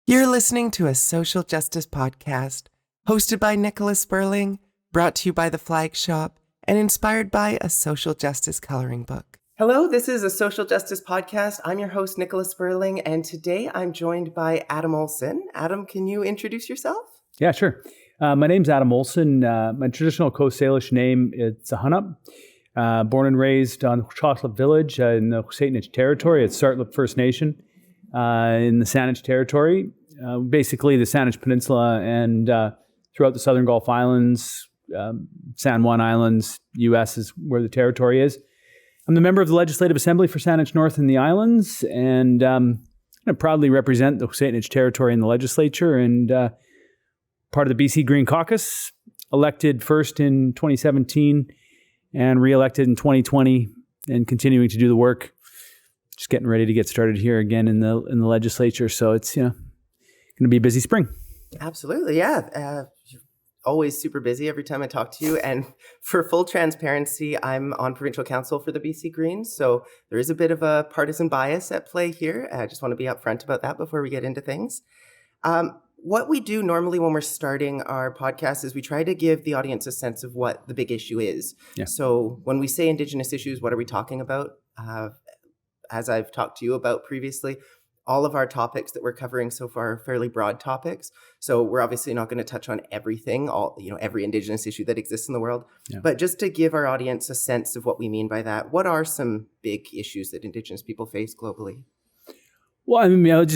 You're listening to a social justice podcast hosted by Nicola Spurling, brought to you by The Flag Shop, and inspired by a social justice coloring book. Hello, this is a social justice podcast. I'm your host, Nicola Spurling, and today I'm joined by Adam Olsen. Adam, can you introduce yourself? Yeah, sure. My name's Adam Olsen. My traditional Coast Salish name is SÄHENEP. Born and raised on Tsartlip village in the JOZHİEÐ territory at Tsartlip First Nation in the SÄHENEP territory. Basically, the SÄHENEP Peninsula and throughout the Southern Gulf Islands, San Juan Islands, U.S. is where the territory is. I'm the member of the Legislative Assembly for SÄHENEP North and the Islands, and I proudly represent the JOZHİEÐ territory in the legislature and part of the BC Green Caucus, elected first in 2017 and re-elected in 2020, and continuing to do the work. Just getting ready to get started here again in the legislature. So it's going to be a busy spring. Absolutely, yeah. You're always super busy every time I talk to you. And for full transparency, I'm on provincial council for the BC Greens, so there is a bit of a partisan bias at play here. I just want to be upfront about that before we get into things. What we do normally when we're starting our podcast is we try to give the audience a sense of what the big issue is. Yeah. So when we say Indigenous issues, what are we talking about? As I've talked to you about previously, all of our topics that we're covering so far are fairly broad topics. So we're obviously not going to touch on everything, every Indigenous issue that exists in the world. Yeah. But just to give our audience a sense of what we mean by that, what are some big issues that Indigenous people face globally? Well,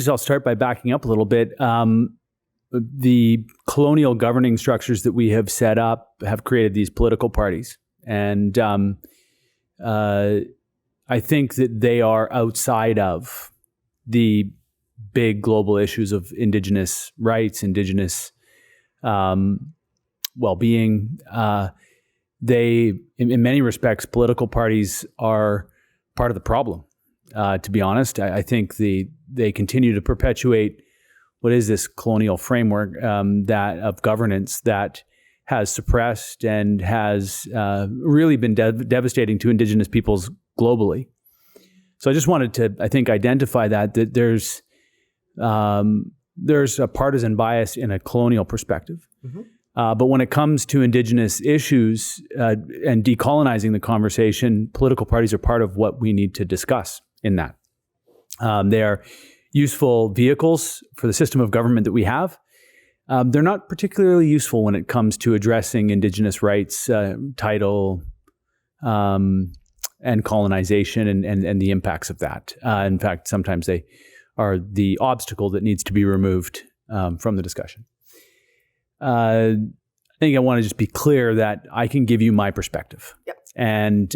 I'll start by backing up a little bit. The colonial governing structures that we have set up have created these political parties. And I think that they are outside of the big global issues of Indigenous rights, Indigenous well-being. They, in many respects, political parties are part of the problem. To be honest, I think they continue to perpetuate what is this colonial framework that of governance that has suppressed and has really been devastating to Indigenous peoples globally. So I just wanted to, I think, identify that there's a partisan bias in a colonial perspective. Mm-hmm. But when it comes to Indigenous issues and decolonizing the conversation, political parties are part of what we need to discuss in that. They are useful vehicles for the system of government that we have. They're not particularly useful when it comes to addressing Indigenous rights, title, and colonization and the impacts of that. In fact, sometimes they are the obstacle that needs to be removed from the discussion. I think I want to just be clear that I can give you my perspective. Yep. And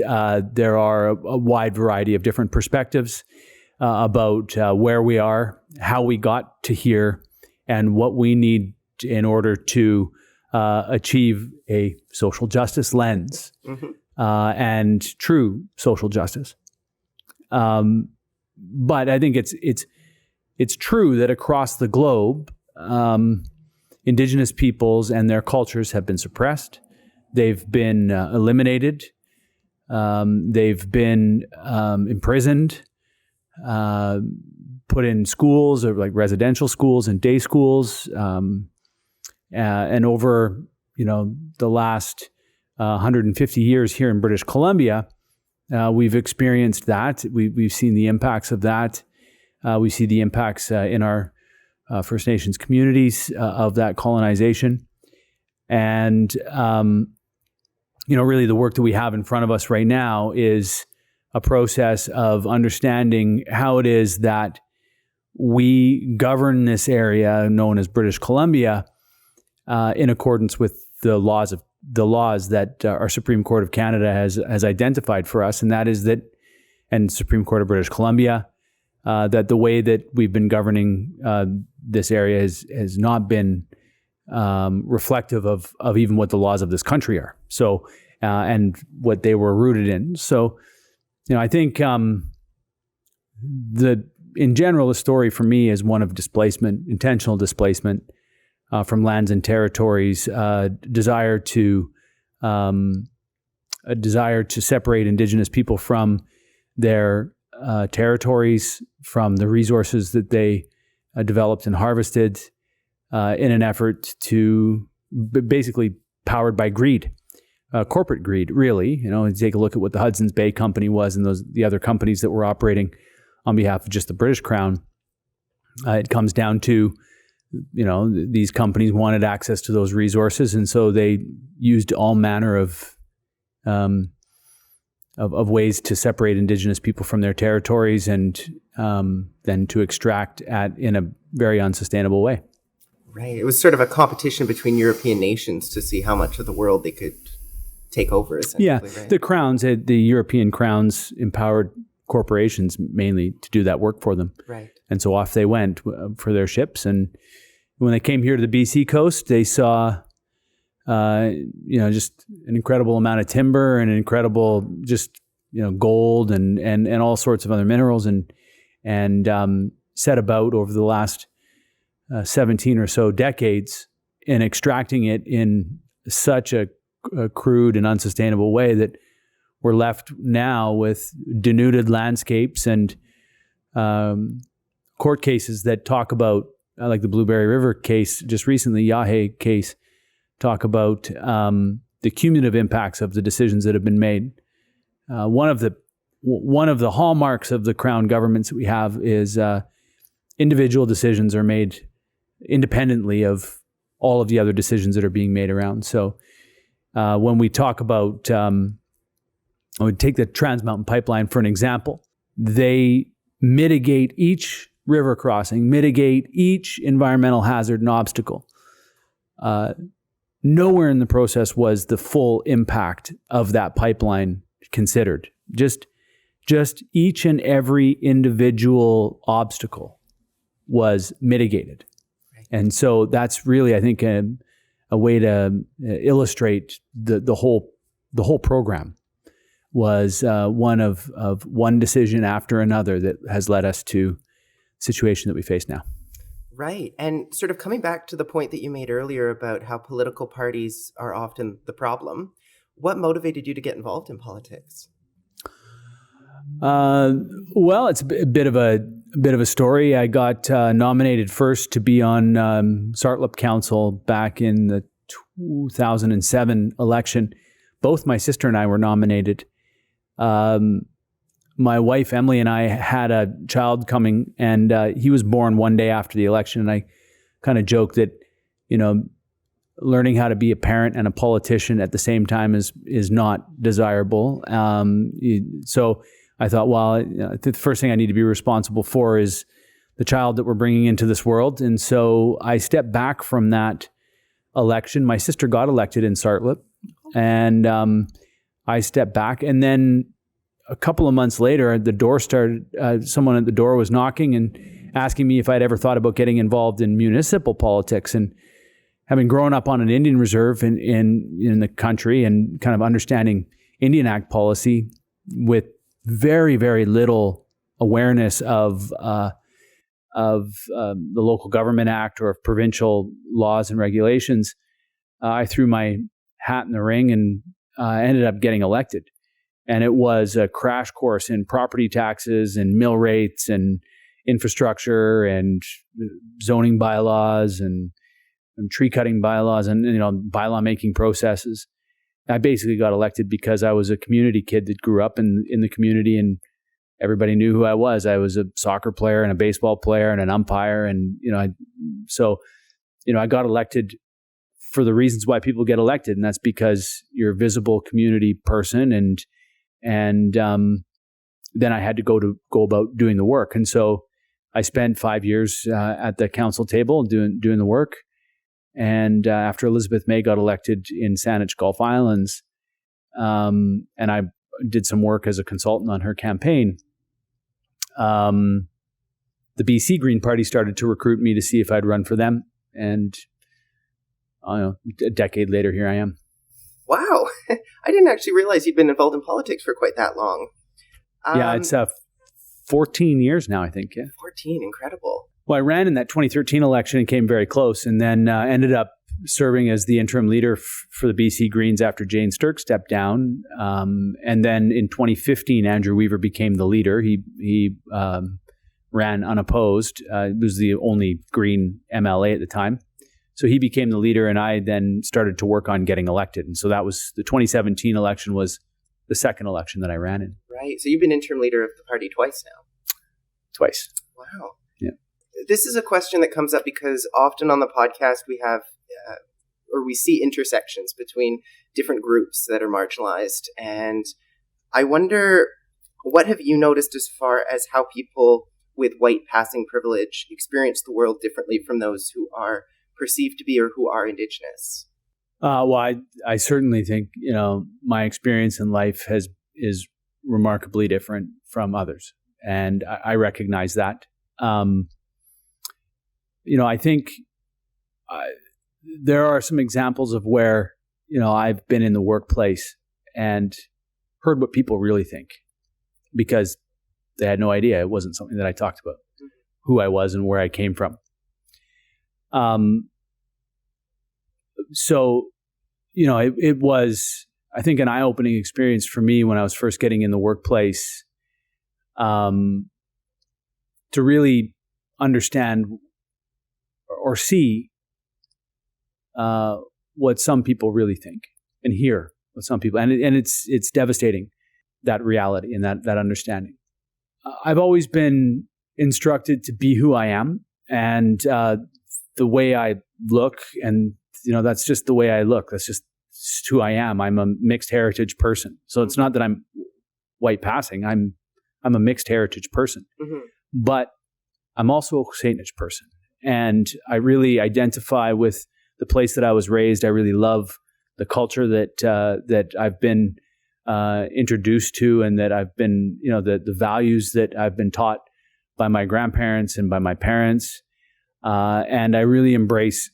there are a wide variety of different perspectives about where we are, how we got to here, and what we need in order to achieve a social justice lens. Mm-hmm. And true social justice. But I think it's true that across the globe, Indigenous peoples and their cultures have been suppressed. They've been eliminated. They've been imprisoned, put in schools or like residential schools and day schools. And over, the last 150 years here in British Columbia, we've experienced that. We've seen the impacts of that. We see the impacts in our First Nations communities of that colonization. And, really the work that we have in front of us right now is a process of understanding how it is that we govern this area known as British Columbia in accordance with the laws that our Supreme Court of Canada has identified for us, and that is that, and Supreme Court of British Columbia, that the way that we've been governing this area has not been reflective of even what the laws of this country are. So, and what they were rooted in. So, I think in general, the story for me is one of displacement, intentional displacement from lands and territories, a desire to separate Indigenous people from their territories, from the resources that they developed and harvested in an effort to basically powered by greed, corporate greed, really. You take a look at what the Hudson's Bay Company was and the other companies that were operating on behalf of just the British Crown. It comes down to, these companies wanted access to those resources, and so they used all manner of ways to separate Indigenous people from their territories and then to extract in a very unsustainable way. Right. It was sort of a competition between European nations to see how much of the world they could take over, essentially. Yeah, right? the crowns, the European crowns empowered corporations mainly to do that work for them. Right. And so off they went for their ships. And when they came here to the BC coast, they saw, just an incredible amount of timber and an incredible gold and all sorts of other minerals and set about over the last 17 or so decades in extracting it in such a crude and unsustainable way that we're left now with denuded landscapes and court cases that talk about, like the Blueberry River case just recently, JOHዔ case, talk about the cumulative impacts of the decisions that have been made. One of the hallmarks of the Crown governments that we have is individual decisions are made independently of all of the other decisions that are being made around. So when we talk about, I would take the Trans Mountain Pipeline for an example. They mitigate each river crossing, mitigate each environmental hazard and obstacle. Nowhere in the process was the full impact of that pipeline considered. Just each and every individual obstacle was mitigated. And so that's really, I think, a way to illustrate the whole program was one of one decision after another that has led us to the situation that we face now. Right. And sort of coming back to the point that you made earlier about how political parties are often the problem, what motivated you to get involved in politics? Well, it's a bit of a story. I got nominated first to be on Tsartlip Council back in the 2007 election. Both my sister and I were nominated. My wife, Emily, and I had a child coming, and he was born one day after the election. And I kind of joked that, learning how to be a parent and a politician at the same time is not desirable. So I thought, well, the first thing I need to be responsible for is the child that we're bringing into this world. And so I stepped back from that election. My sister got elected in Tsartlip, and I stepped back. And then a couple of months later, the door started, someone at the door was knocking and asking me if I'd ever thought about getting involved in municipal politics. And having grown up on an Indian reserve in the country and kind of understanding Indian Act policy with very, very little awareness of the Local Government Act or of provincial laws and regulations, I threw my hat in the ring and ended up getting elected. And it was a crash course in property taxes and mill rates and infrastructure and zoning bylaws and tree cutting bylaws and bylaw making processes. I basically got elected because I was a community kid that grew up in the community, and everybody knew who I was. I was a soccer player and a baseball player and an umpire, and I got elected for the reasons why people get elected, and that's because you're a visible community person, and then I had to go about doing the work. And so I spent 5 years at the council table doing the work. And after Elizabeth May got elected in Saanich Gulf Islands, and I did some work as a consultant on her campaign, the BC Green Party started to recruit me to see if I'd run for them. And a decade later, here I am. Wow. I didn't actually realize you'd been involved in politics for quite that long. Yeah, it's 14 years now, I think. Yeah. 14, incredible. Well, I ran in that 2013 election and came very close, and then ended up serving as the interim leader for the BC Greens after Jane Sturck stepped down. And then in 2015, Andrew Weaver became the leader. He ran unopposed. He was the only Green MLA at the time. So he became the leader, and I then started to work on getting elected. And so that was the 2017 election was the second election that I ran in. Right. So you've been interim leader of the party twice now. Twice. Wow. Yeah. This is a question that comes up because often on the podcast we have, or we see intersections between different groups that are marginalized. And I wonder, what have you noticed as far as how people with white passing privilege experience the world differently from those who are perceived to be or who are Indigenous? Well, I certainly think, my experience in life is remarkably different from others. And I recognize that. I think there are some examples of where, I've been in the workplace and heard what people really think because they had no idea. It wasn't something that I talked about, who I was and where I came from. So, it was, I think, an eye-opening experience for me when I was first getting in the workplace, to really understand or see what some people really think and hear what some people, and it's devastating, that reality and that understanding. I've always been instructed to be who I am, and the way I look, and that's just the way I look. That's just who I am. I'm a mixed heritage person, so it's not that I'm white passing. I'm a mixed heritage person, but I'm also a XWMETkWəy person, and I really identify with the place that I was raised. I really love the culture that I've been introduced to, and that I've been, the values that I've been taught by my grandparents and by my parents, and I really embrace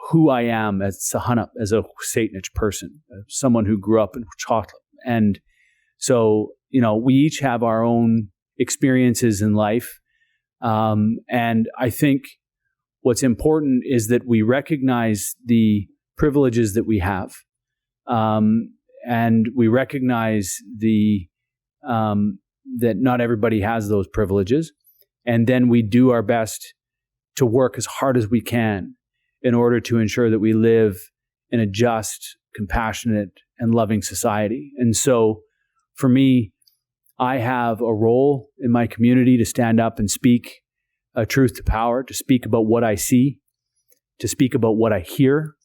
who I am as SÄHENEP, as a XWMETkWəy person, someone who grew up in Tsartlip. And so, we each have our own experiences in life. And I think what's important is that we recognize the privileges that we have. And we recognize that not everybody has those privileges. And then we do our best to work as hard as we can in order to ensure that we live in a just, compassionate, and loving society. And so for me, I have a role in my community to stand up and speak truth to power, to speak about what I see, to speak about what I hear,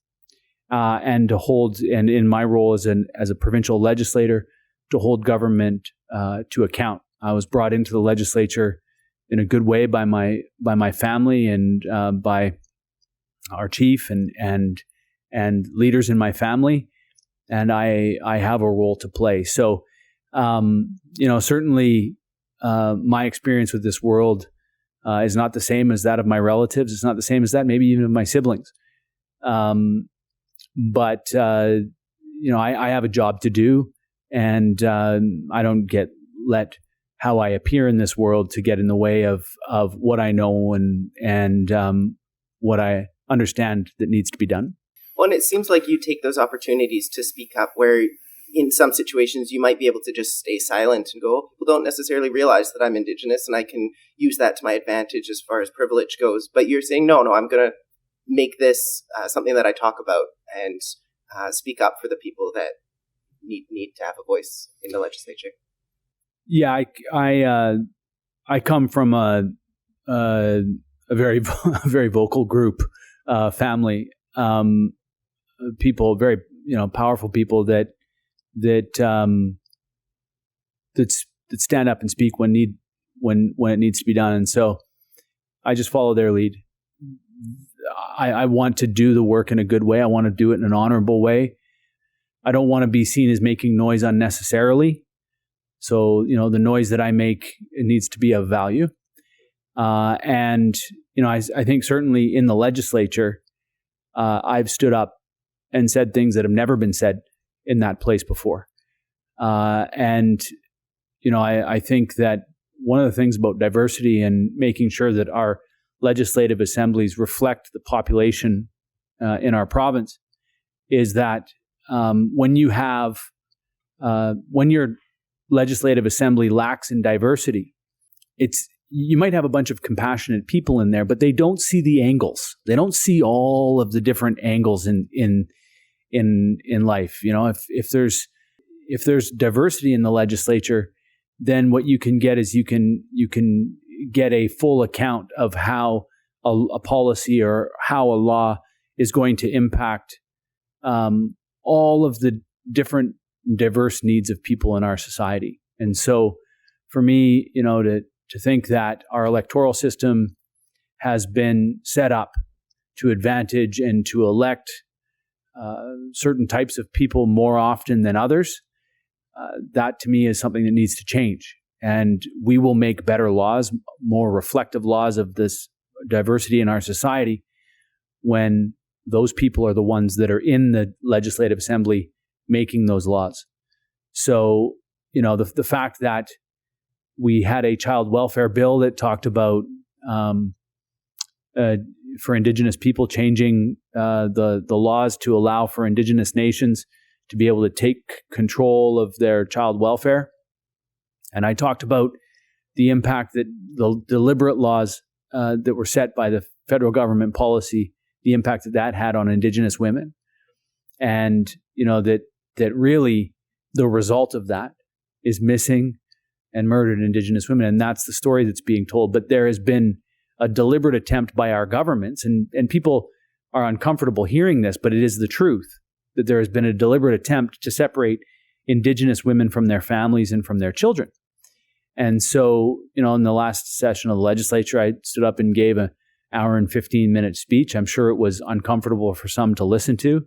and to hold, and in my role as a provincial legislator, to hold government to account. I was brought into the legislature in a good way by my family and by our chief and leaders in my family, and I have a role to play. So, certainly my experience with this world is not the same as that of my relatives. It's not the same as that maybe even of my siblings. But I have a job to do, and I don't let how I appear in this world to get in the way of what I know and what I understand that needs to be done. Well, and it seems like you take those opportunities to speak up where in some situations you might be able to just stay silent and go, people don't necessarily realize that I'm Indigenous and I can use that to my advantage as far as privilege goes. But you're saying, no, I'm going to make this something that I talk about and speak up for the people that need to have a voice in the legislature. Yeah, I come from a very very vocal group, family, people, very powerful people that stand up and speak when it needs to be done, and so I just follow their lead. I want to do the work in a good way. I want to do it in an honorable way. I don't want to be seen as making noise unnecessarily. So, the noise that I make, it needs to be of value. And I think certainly in the legislature, I've stood up and said things that have never been said in that place before. And I think that one of the things about diversity and making sure that our legislative assemblies reflect the population in our province is that when your legislative assembly lacks in diversity, you might have a bunch of compassionate people in there, but they don't see the angles. They don't see all of the different angles in life. If there's diversity in the legislature, then what you can get is you can get a full account of how a policy or how a law is going to impact all of the different diverse needs of people in our society. And so for me, to think that our electoral system has been set up to advantage and to elect certain types of people more often than others, that to me is something that needs to change. And we will make better laws, more reflective laws of this diversity in our society when those people are the ones that are in the Legislative Assembly making those laws. So, the fact that we had a child welfare bill that talked about for Indigenous people changing the laws to allow for Indigenous nations to be able to take control of their child welfare. And I talked about the impact that the deliberate laws that were set by the federal government policy, the impact that had on Indigenous women. And, that really the result of that is missing and murdered Indigenous women. And that's the story that's being told. But there has been a deliberate attempt by our governments, and people are uncomfortable hearing this, but it is the truth, that there has been a deliberate attempt to separate Indigenous women from their families and from their children. And so, in the last session of the legislature, I stood up and gave an hour and 15-minute speech. I'm sure it was uncomfortable for some to listen to,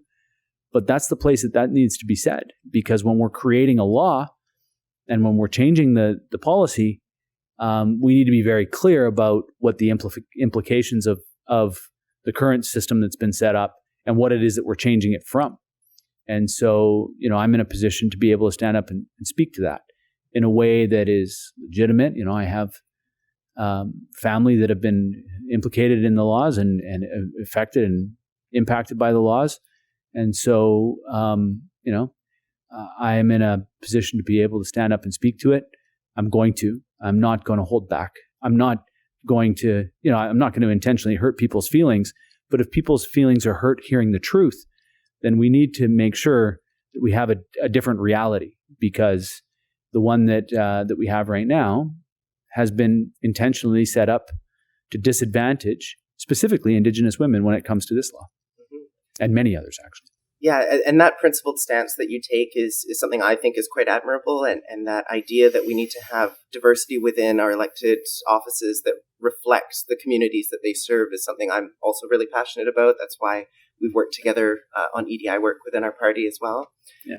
but that's the place that needs to be said, because when we're creating a law and when we're changing the policy, we need to be very clear about what the implications of the current system that's been set up and what it is that we're changing it from. And so, I'm in a position to be able to stand up and speak to that in a way that is legitimate. I have family that have been implicated in the laws and affected and impacted by the laws. And so, I am in a position to be able to stand up and speak to it. I'm not going to hold back. I'm not going to intentionally hurt people's feelings, but if people's feelings are hurt hearing the truth, then we need to make sure that we have a different reality, because the one that we have right now has been intentionally set up to disadvantage specifically Indigenous women when it comes to this law, and many others, actually. Yeah, and that principled stance that you take is something I think is quite admirable, and that idea that we need to have diversity within our elected offices that reflects the communities that they serve is something I'm also really passionate about. That's why we've worked together on EDI work within our party as well. Yeah.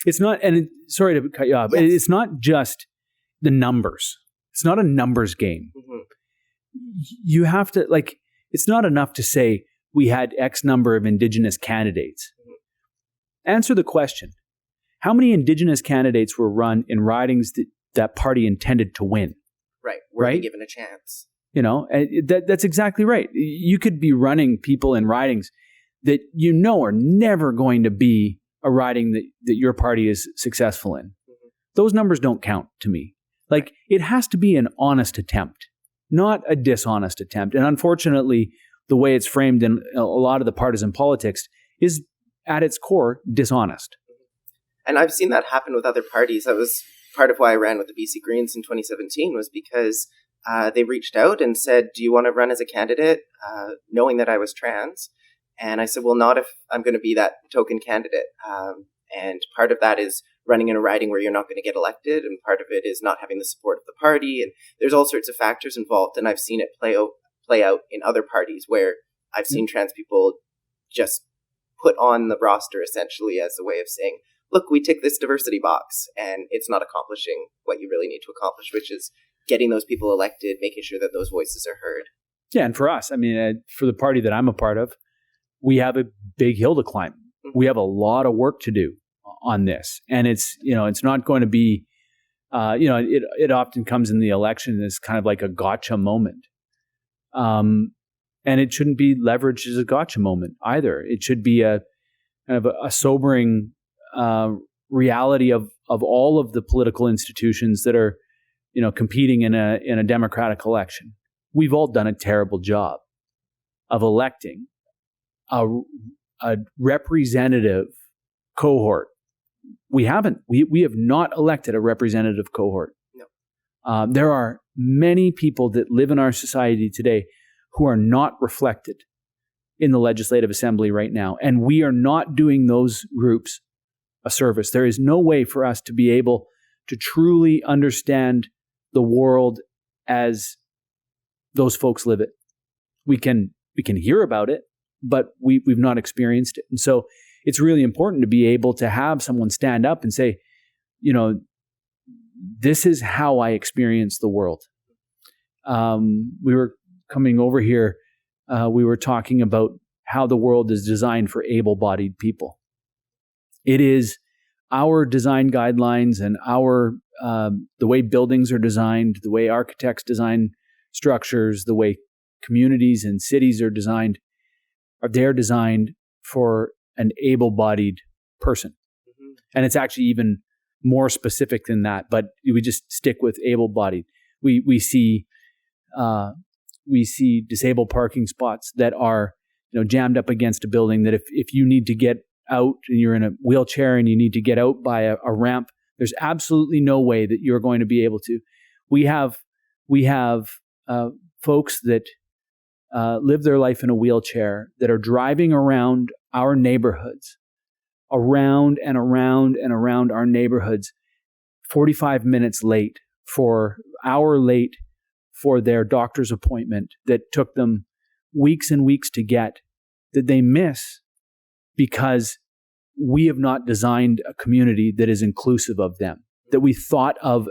It's not, sorry to cut you off, yes. It's not just the numbers. It's not a numbers game. Mm-hmm. You have to, it's not enough to say we had X number of Indigenous candidates. Mm-hmm. Answer the question. How many Indigenous candidates were run in ridings that party intended to win? Right. Were they given a chance? That's exactly right. You could be running people in ridings that are never going to be a riding that your party is successful in. Mm-hmm. Those numbers don't count to me. It has to be an honest attempt, not a dishonest attempt. And unfortunately, the way it's framed in a lot of the partisan politics is at its core dishonest. And I've seen that happen with other parties. That was part of why I ran with the BC Greens in 2017, was because they reached out and said, do you want to run as a candidate, knowing that I was trans? And I said, well, not if I'm going to be that token candidate. And part of that is running in a riding where you're not going to get elected, and part of it is not having the support of the party. And there's all sorts of factors involved, and I've seen it play out in other parties where I've seen trans people just put on the roster essentially as a way of saying, look, we tick this diversity box, and it's not accomplishing what you really need to accomplish, which is getting those people elected, making sure that those voices are heard. Yeah, and for us, for the party that I'm a part of, we have a big hill to climb. Mm-hmm. We have a lot of work to do on this, and it's not going to be, it often comes in the election as kind of like a gotcha moment. And it shouldn't be leveraged as a gotcha moment either. It should be a kind of a sobering reality of all of the political institutions that are competing in a democratic election. We've all done a terrible job of electing a representative cohort. We haven't. We have not elected a representative cohort. No. There are many people that live in our society today who are not reflected in the Legislative Assembly right now. And we are not doing those groups a service. There is no way for us to be able to truly understand the world as those folks live it. We can hear about it, but we've not experienced it. And so it's really important to be able to have someone stand up and say, this is how I experience the world. We were coming over here, we were talking about how the world is designed for able-bodied people. It is our design guidelines and the way buildings are designed, the way architects design structures, the way communities and cities are designed, they're designed for an able-bodied person. Mm-hmm. And it's actually even more specific than that, but we just stick with able-bodied. We see disabled parking spots that are jammed up against a building that if you need to get out and you're in a wheelchair and you need to get out by a ramp, there's absolutely no way that you're going to be able to. We have folks that live their life in a wheelchair that are driving around our neighborhoods, around and around and around our neighborhoods, 45 minutes late for their doctor's appointment that took them weeks and weeks to get, that they miss because we have not designed a community that is inclusive of them. That we thought of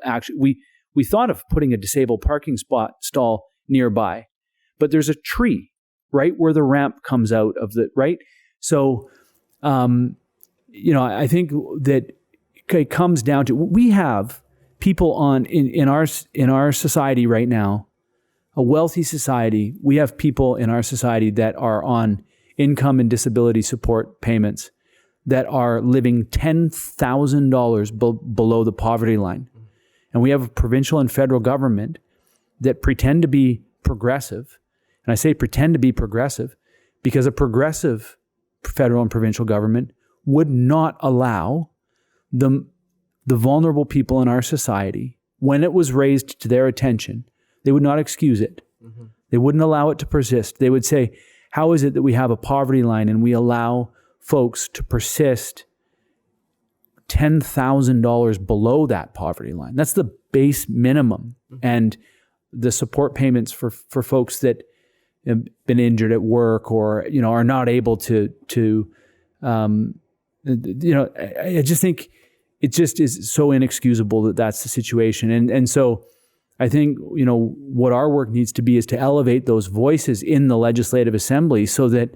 we thought of putting a disabled parking stall nearby, but there's a tree right where the ramp comes out of the right. So, I think that it comes down to, we have people in our society right now, a wealthy society. We have people in our society that are on income and disability support payments that are living $10,000 below the poverty line. And we have a provincial and federal government that pretend to be progressive. And I say pretend to be progressive because a progressive federal and provincial government would not allow the vulnerable people in our society, when it was raised to their attention, they would not excuse it. Mm-hmm. They wouldn't allow it to persist. They would say, how is it that we have a poverty line and we allow folks to persist $10,000 below that poverty line? That's the base minimum. Mm-hmm. And the support payments for folks that have been injured at work or, are not able to I just think it just is so inexcusable that that's the situation. And so I think, what our work needs to be is to elevate those voices in the Legislative Assembly so that,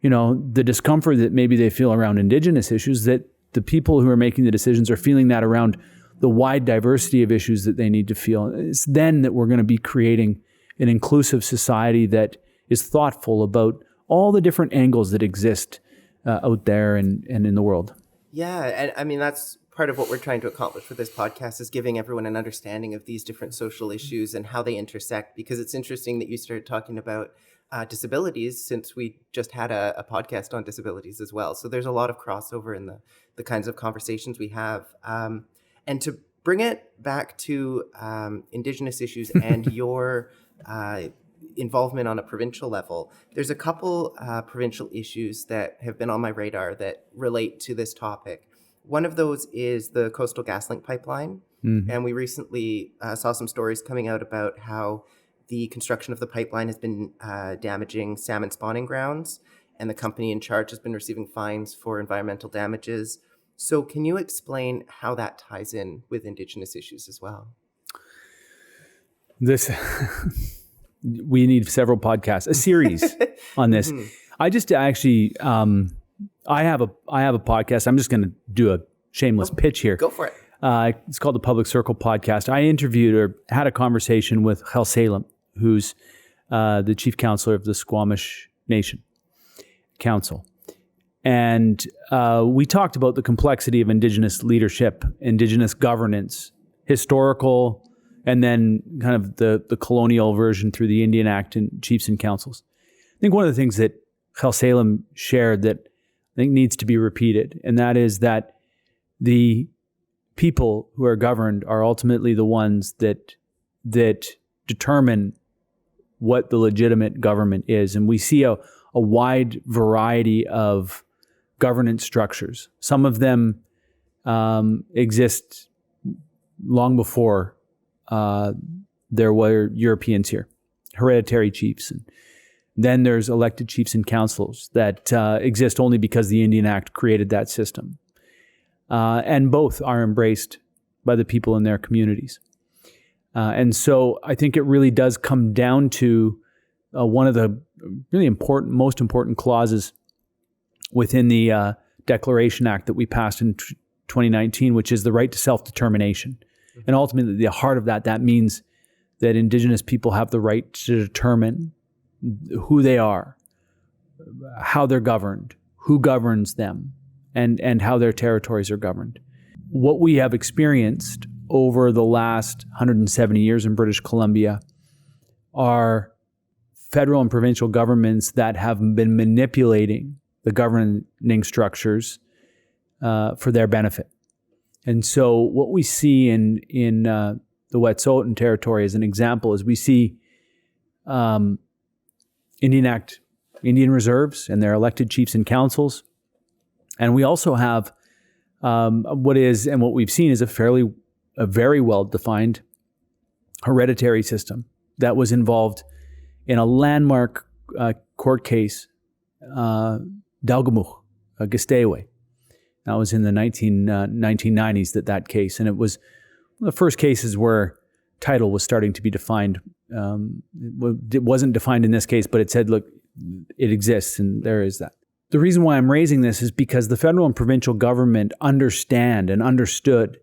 the discomfort that maybe they feel around Indigenous issues, that the people who are making the decisions are feeling that around the wide diversity of issues that they need to feel. It's then that we're going to be creating an inclusive society that is thoughtful about all the different angles that exist out there and in the world. Yeah, and I mean, that's part of what we're trying to accomplish with this podcast, is giving everyone an understanding of these different social issues and how they intersect, because it's interesting that you started talking about disabilities, since we just had a podcast on disabilities as well. So there's a lot of crossover in the kinds of conversations we have. And to bring it back to Indigenous issues and your involvement on a provincial level, there's a couple provincial issues that have been on my radar that relate to this topic. One of those is the Coastal GasLink pipeline. Mm-hmm. And we recently saw some stories coming out about how the construction of the pipeline has been damaging salmon spawning grounds, and the company in charge has been receiving fines for environmental damages. So can you explain how that ties in with Indigenous issues as well? We need several podcasts, a series on this. Mm-hmm. I just actually, I have a podcast. I'm just going to do a shameless pitch here. Go for it. It's called the Public Circle Podcast. I interviewed or had a conversation with JOZHEEP, who's the chief counselor of the Squamish Nation Council. And we talked about the complexity of Indigenous leadership, Indigenous governance, historical and then kind of the colonial version through the Indian Act and chiefs and councils. I think one of the things that JOZ shared that I think needs to be repeated, and that is that the people who are governed are ultimately the ones that determine what the legitimate government is. And we see a wide variety of governance structures. Some of them exist long before there were Europeans here, hereditary chiefs. And then there's elected chiefs and councils that exist only because the Indian Act created that system. And both are embraced by the people in their communities. And so I think it really does come down to one of the really most important clauses within the Declaration Act that we passed in 2019, which is the right to self-determination. And ultimately, the heart of that means that Indigenous people have the right to determine who they are, how they're governed, who governs them, and how their territories are governed. What we have experienced over the last 170 years in British Columbia are federal and provincial governments that have been manipulating the governing structures for their benefit. And so what we see in the Wet'suwet'en territory as an example is we see Indian Act, Indian reserves and their elected chiefs and councils. And we also have what we've seen is a very well-defined hereditary system that was involved in a landmark court case, Dalgamuch, Gisteway. That was in the 1990s, that case. And it was one of the first cases where title was starting to be defined. It wasn't defined in this case, but it said, look, it exists, and there is that. The reason why I'm raising this is because the federal and provincial government understood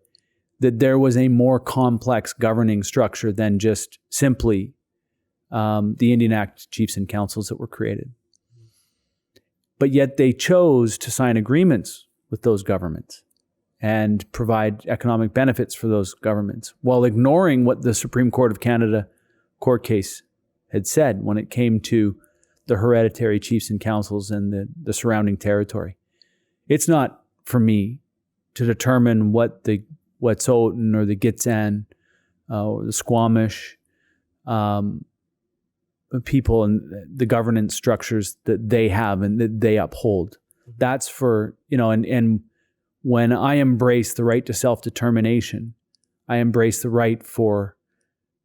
that there was a more complex governing structure than just simply the Indian Act chiefs and councils that were created. But yet they chose to sign agreements with those governments and provide economic benefits for those governments while ignoring what the Supreme Court of Canada court case had said when it came to the hereditary chiefs and councils and the surrounding territory. It's not for me to determine what the Wet'suwet'en or the Gitxsan or the Squamish people and the governance structures that they have and that they uphold. That's for, and when I embrace the right to self-determination, I embrace the right for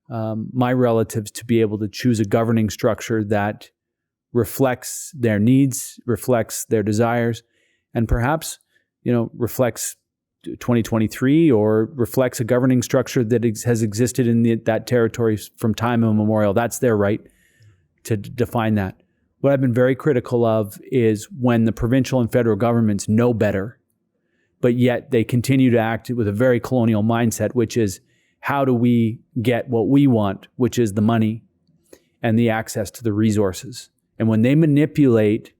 my relatives to be able to choose a governing structure that reflects their needs, reflects their desires, and perhaps, reflects 2023 or reflects a governing structure that has existed in that territory from time immemorial. That's their right to define that. What I've been very critical of is when the provincial and federal governments know better, but yet they continue to act with a very colonial mindset, which is how do we get what we want, which is the money and the access to the resources. And when they manipulate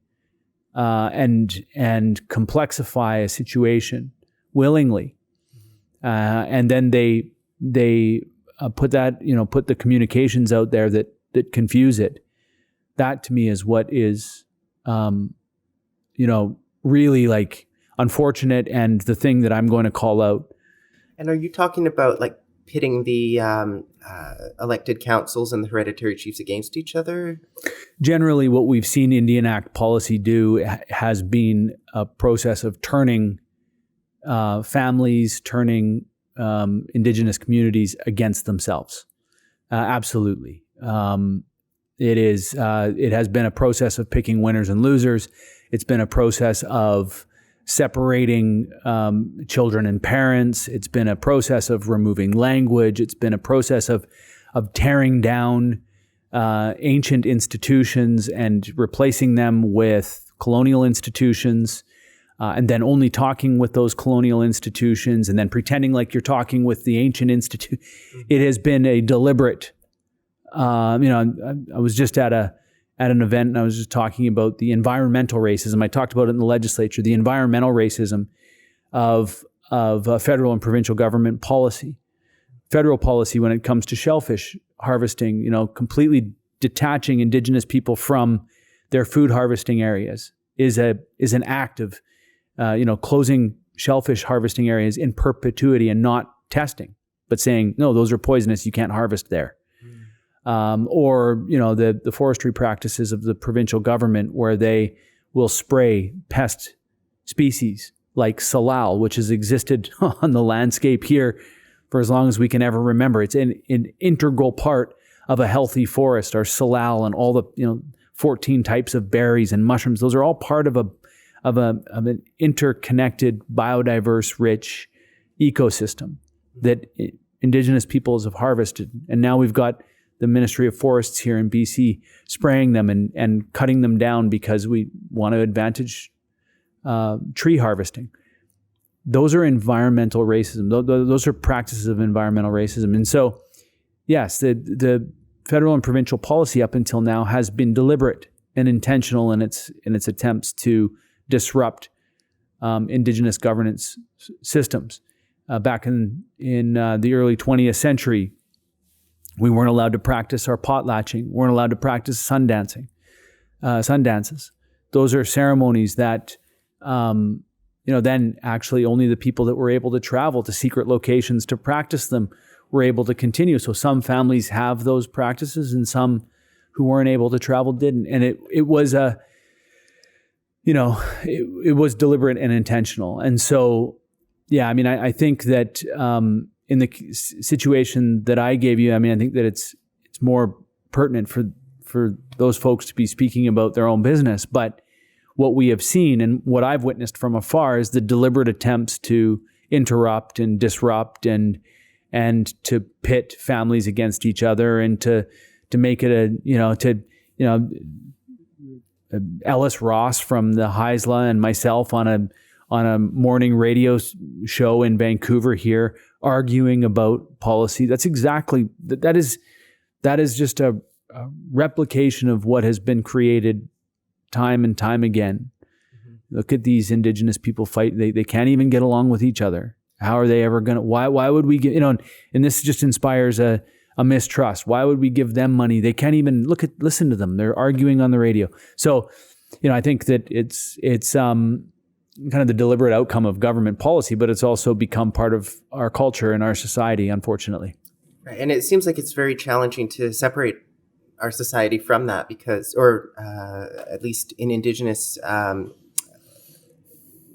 and complexify a situation willingly, and then they put the communications out there that confuse it, that to me is what is, really like unfortunate and the thing that I'm going to call out. And are you talking about like pitting the elected councils and the hereditary chiefs against each other? Generally, what we've seen Indian Act policy do has been a process of turning families, turning Indigenous communities against themselves. Absolutely. It has been a process of picking winners and losers. It's been a process of separating children and parents. It's been a process of removing language. It's been a process of tearing down ancient institutions and replacing them with colonial institutions, and then only talking with those colonial institutions and then pretending like you're talking with the ancient institute. It has been a deliberate, I was just at an event and I was just talking about the environmental racism. I talked about it in the legislature, the environmental racism of federal and provincial government policy. federal policy when it comes to shellfish harvesting, completely detaching Indigenous people from their food harvesting areas is an act of, closing shellfish harvesting areas in perpetuity and not testing, but saying, no, those are poisonous, you can't harvest there. Or the forestry practices of the provincial government where they will spray pest species like salal, which has existed on the landscape here for as long as we can ever remember. It's an integral part of a healthy forest, or salal and all the 14 types of berries and mushrooms. Those are all part of an interconnected, biodiverse, rich ecosystem that Indigenous peoples have harvested. And now we've got the Ministry of Forests here in BC spraying them and cutting them down because we want to advantage tree harvesting. Those are environmental racism. Those are practices of environmental racism. And so, yes, the federal and provincial policy up until now has been deliberate and intentional in its attempts to disrupt Indigenous governance systems. Back in the early 20th century, we weren't allowed to practice our potlatching, weren't allowed to practice sundances. Those are ceremonies that, then actually only the people that were able to travel to secret locations to practice them were able to continue. So some families have those practices and some who weren't able to travel didn't. And it was it was deliberate and intentional. And so, yeah, I think that in the situation that I gave you, I think that it's more pertinent for those folks to be speaking about their own business. But what we have seen and what I've witnessed from afar is the deliberate attempts to interrupt and disrupt and to pit families against each other and to make it Ellis Ross from the Heisla and myself on a morning radio show in Vancouver here arguing about policy. That's exactly that is just a replication of what has been created time and time again. Mm-hmm. Look at these Indigenous people fight. They can't even get along with each other. How are they ever going to, why would we get, and this just inspires a mistrust. Why would we give them money? They can't even listen to them. They're arguing on the radio. So, I think that it's kind of the deliberate outcome of government policy, but it's also become part of our culture and our society, unfortunately. Right. And it seems like it's very challenging to separate our society from that because, or at least in Indigenous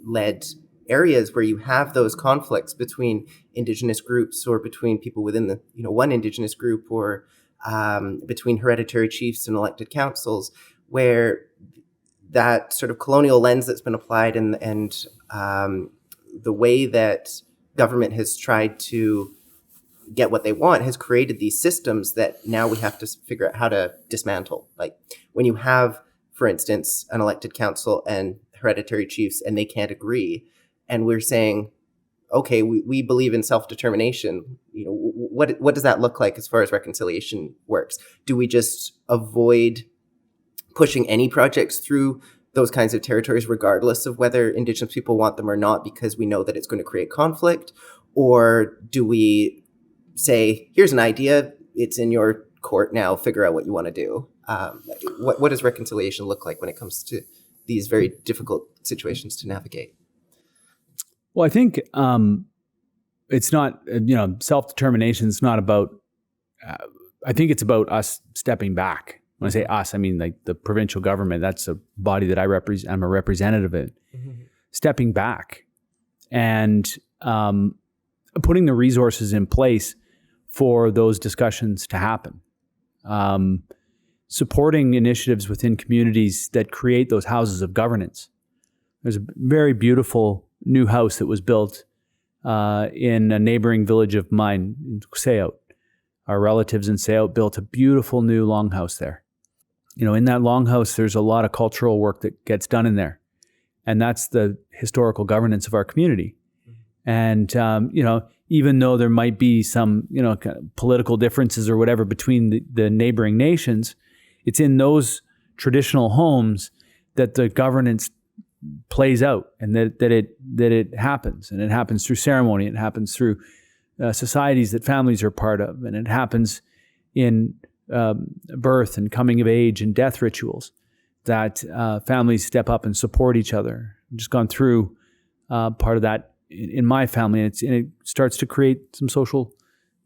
led areas where you have those conflicts between Indigenous groups or between people within the one Indigenous group or between hereditary chiefs and elected councils, where that sort of colonial lens that's been applied and the way that government has tried to get what they want has created these systems that now we have to figure out how to dismantle. Like when you have, for instance, an elected council and hereditary chiefs and they can't agree, and we're saying, okay, we believe in self-determination. What does that look like as far as reconciliation works? Do we just avoid pushing any projects through those kinds of territories, regardless of whether Indigenous people want them or not, because we know that it's going to create conflict? Or do we say, here's an idea, it's in your court now, figure out what you want to do? What does reconciliation look like when it comes to these very difficult situations to navigate? Well, I think it's not, self-determination is not about, I think it's about us stepping back. When I say us, I mean like the provincial government. That's a body that I represent. I'm a representative of it. Mm-hmm. Stepping back and putting the resources in place for those discussions to happen. Supporting initiatives within communities that create those houses of governance. There's a very beautiful new house that was built in a neighboring village of mine in Tsleil-Waututh. Our relatives in Tsleil-Waututh built a beautiful new longhouse there. In that longhouse, there's a lot of cultural work that gets done in there. And that's the historical governance of our community. And, even though there might be some, kind of political differences or whatever between the neighboring nations, it's in those traditional homes that the governance plays out and that it happens. And it happens through ceremony. It happens through societies that families are part of, and it happens in birth and coming of age and death rituals, that families step up and support each other. I've just gone through part of that in my family, and it starts to create some social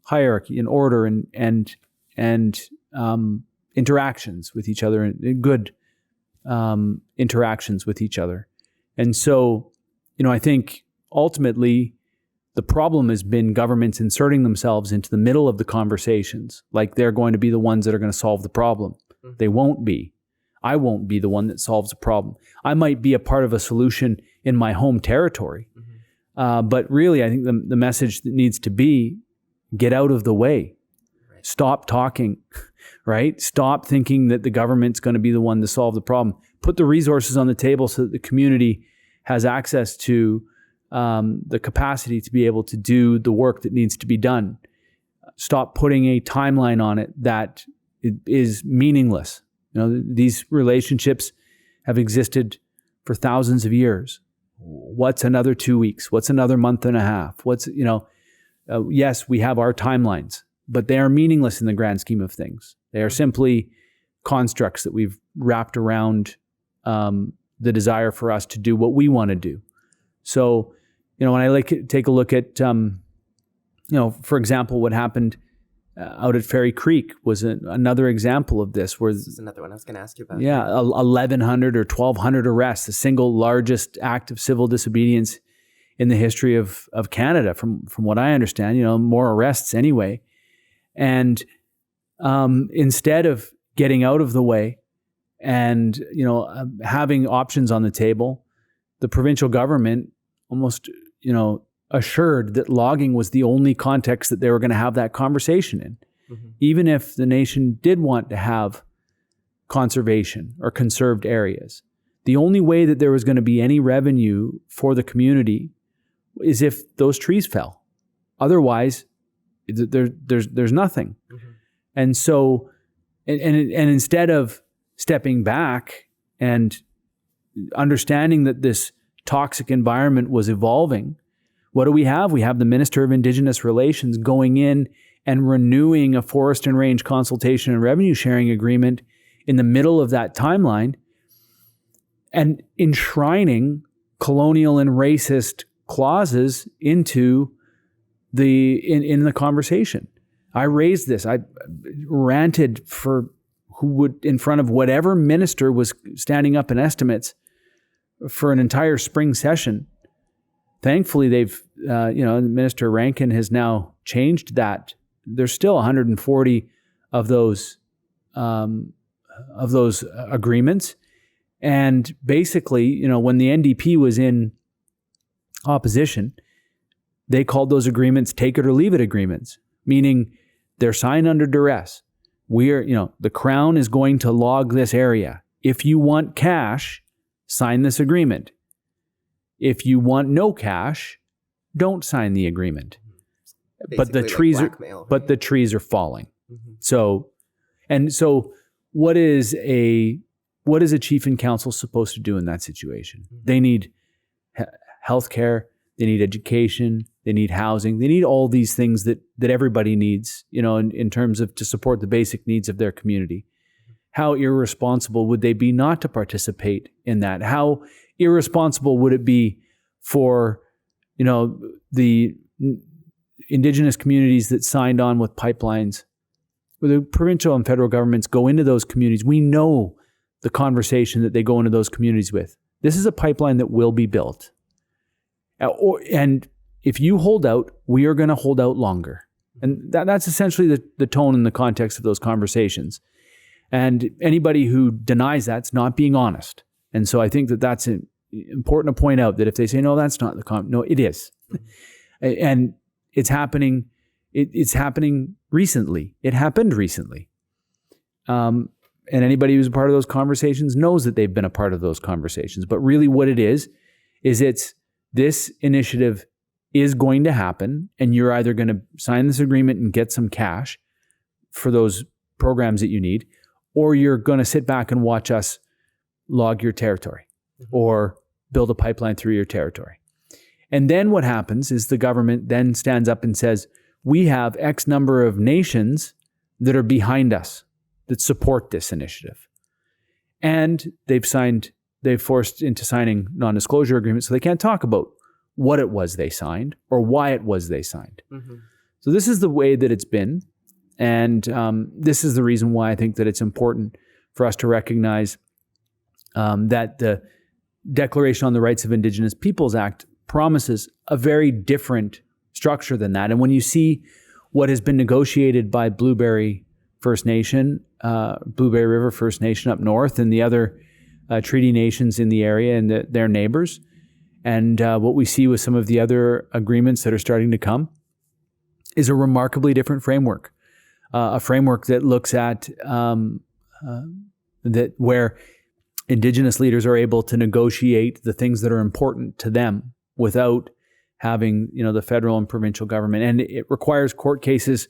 hierarchy and order and interactions with each other, and good interactions with each other. And so, I think ultimately the problem has been governments inserting themselves into the middle of the conversations, like they're going to be the ones that are going to solve the problem. Mm-hmm. They won't be. I won't be the one that solves the problem. I might be a part of a solution in my home territory. Mm-hmm. But really, I think the message that needs to be, get out of the way. Right. Stop talking, right? Stop thinking that the government's going to be the one to solve the problem. Put the resources on the table so that the community has access to the capacity to be able to do the work that needs to be done. Stop putting a timeline on it that is meaningless. These relationships have existed for thousands of years. What's another 2 weeks? What's another month and a half? Yes, we have our timelines, but they are meaningless in the grand scheme of things. They are simply constructs that we've wrapped around the desire for us to do what we want to do. So, when I take a look at, for example, what happened out at Fairy Creek was another example of this. This is another one I was going to ask you about. Yeah, 1,100 or 1,200 arrests, the single largest act of civil disobedience in the history of Canada, from what I understand. More arrests anyway. And instead of getting out of the way and having options on the table, the provincial government almost assured that logging was the only context that they were going to have that conversation in. Mm-hmm. Even if the nation did want to have conservation or conserved areas, the only way that there was going to be any revenue for the community is if those trees fell. Otherwise, there's nothing. Mm-hmm. And so, and instead of stepping back and understanding that this toxic environment was evolving, what do we have? We have the Minister of Indigenous Relations going in and renewing a forest and range consultation and revenue sharing agreement in the middle of that timeline and enshrining colonial and racist clauses into in the conversation. I raised this. I ranted in front of whatever minister was standing up in estimates for an entire spring session. Thankfully, they've, Minister Rankin has now changed that. There's still 140 of those agreements. And basically, when the NDP was in opposition, they called those agreements take it or leave it agreements, meaning they're signed under duress. The Crown is going to log this area. If you want cash, sign this agreement. If you want no cash, don't sign the agreement. Basically, but the trees are falling. Mm-hmm. So what is a chief and council supposed to do in that situation? Mm-hmm. They need healthcare, they need education, they need housing, they need all these things that everybody needs, in terms of to support the basic needs of their community. How irresponsible would they be not to participate in that? How irresponsible would it be for, the Indigenous communities that signed on with pipelines, where the provincial and federal governments go into those communities? We know the conversation that they go into those communities with. This is a pipeline that will be built. And if you hold out, we are going to hold out longer. And that's essentially the tone and the context of those conversations. And anybody who denies that's not being honest. And so I think that's important to point out, that if they say, no, that's not no, it is. And it's happening. It's happening recently. It happened recently. And anybody who's a part of those conversations knows that they've been a part of those conversations. But really what it is this initiative is going to happen, and you're either going to sign this agreement and get some cash for those programs that you need, or you're going to sit back and watch us log your territory or build a pipeline through your territory. And then what happens is the government then stands up and says, we have X number of nations that are behind us, that support this initiative. And they've forced into signing non-disclosure agreements, so they can't talk about what it was they signed or why it was they signed. Mm-hmm. So this is the way that it's been. And this is the reason why I think that it's important for us to recognize that the Declaration on the Rights of Indigenous Peoples Act promises a very different structure than that. And when you see what has been negotiated by Blueberry First Nation, Blueberry River First Nation up north, and the other treaty nations in the area and their neighbors, and what we see with some of the other agreements that are starting to come, is a remarkably different framework. A framework that looks at that where Indigenous leaders are able to negotiate the things that are important to them without having, the federal and provincial government. And it requires court cases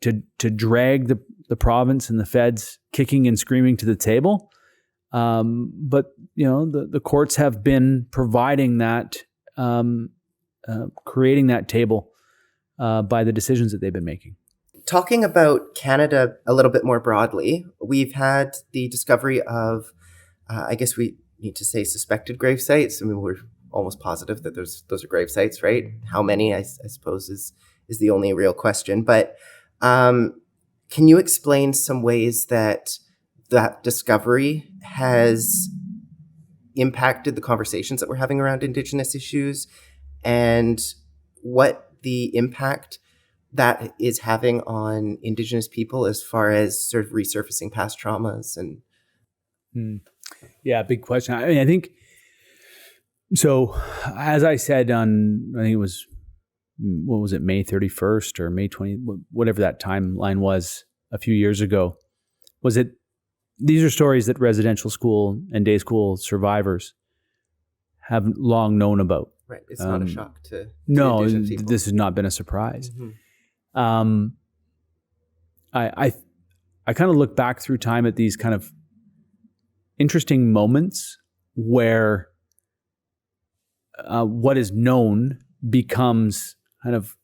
to drag the province and the feds kicking and screaming to the table. But the courts have been providing that, creating that table by the decisions that they've been making. Talking about Canada a little bit more broadly, we've had the discovery of, I guess we need to say suspected grave sites. I mean, we're almost positive that those are grave sites, right? How many, I suppose, is the only real question. But can you explain some ways that discovery has impacted the conversations that we're having around Indigenous issues, and what the impact that is having on Indigenous people as far as sort of resurfacing past traumas? And yeah, big question. I mean, I think so. As I said on, I think it was, what was it, May 31st or May 20, whatever that timeline was a few years ago, was it, these are stories that residential school and day school survivors have long known about. Right. It's not a shock to no, Indigenous people. This has not been a surprise. Mm-hmm. I kind of look back through time at these kind of interesting moments where what is known becomes kind of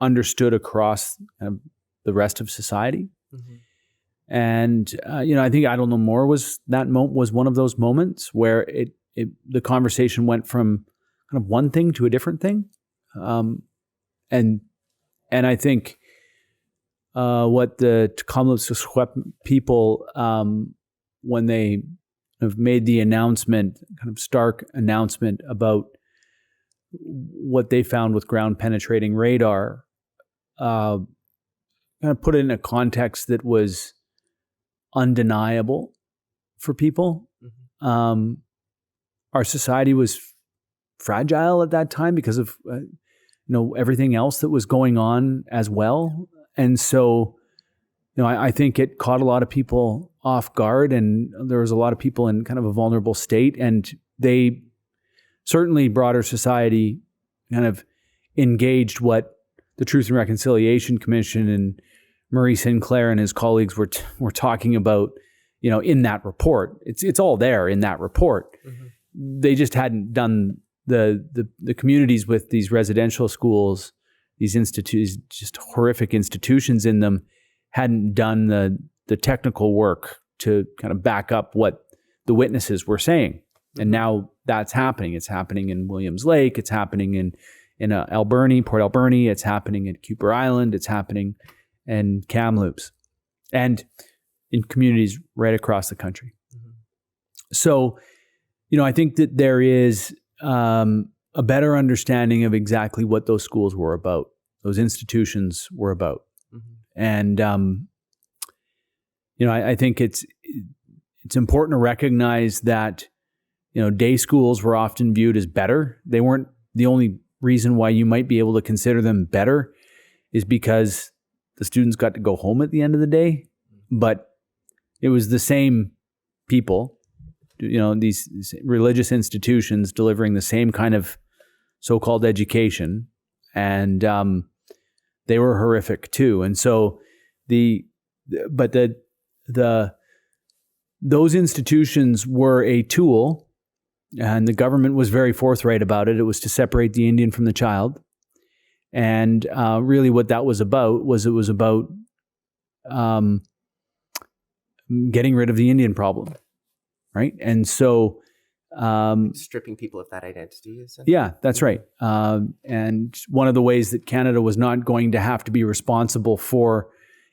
understood across the rest of society. Mm-hmm. And I think I Don't Know More was one of those moments where the conversation went from kind of one thing to a different thing, and I think what the Tsleil-Waututh people, when they have made the announcement, kind of stark announcement about what they found with ground penetrating radar, kind of put it in a context that was undeniable for people. Mm-hmm. Our society was fragile at that time because of everything else that was going on as well, and so I think it caught a lot of people off guard, and there was a lot of people in kind of a vulnerable state, and they certainly, broader society kind of engaged what the Truth and Reconciliation Commission and Murray Sinclair and his colleagues were talking about, in that report. It's all there in that report. Mm-hmm. They just hadn't done the communities with these residential schools, these institutes, just horrific institutions in them, hadn't done the technical work to kind of back up what the witnesses were saying. Mm-hmm. And now that's happening. It's happening in Williams Lake. It's happening in Alberni, Port Alberni. It's happening at Cooper Island. It's happening in Kamloops, and in communities right across the country. Mm-hmm. So, I think that there is a better understanding of exactly what those schools were about, those institutions were about. Mm-hmm. And, I think it's important to recognize that, day schools were often viewed as better. They weren't. The only reason why you might be able to consider them better is because the students got to go home at the end of the day, but it was the same people, these religious institutions delivering the same kind of so-called education, and they were horrific too. And so those institutions were a tool, and the government was very forthright about it. It was to separate the Indian from the child. And really what that was about getting rid of the Indian problem, right? And so... stripping people of that identity, essentially. Yeah, that's right. And one of the ways that Canada was not going to have to be responsible for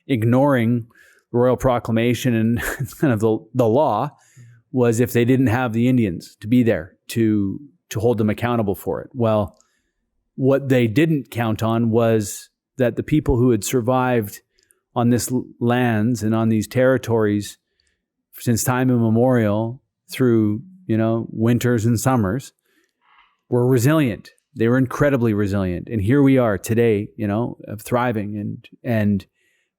ignoring the Royal Proclamation and kind of the law was if they didn't have the Indians to be there to hold them accountable for it. Well, what they didn't count on was that the people who had survived on this lands and on these territories since time immemorial through winters and summers, were resilient. They were incredibly resilient. And here we are today, thriving and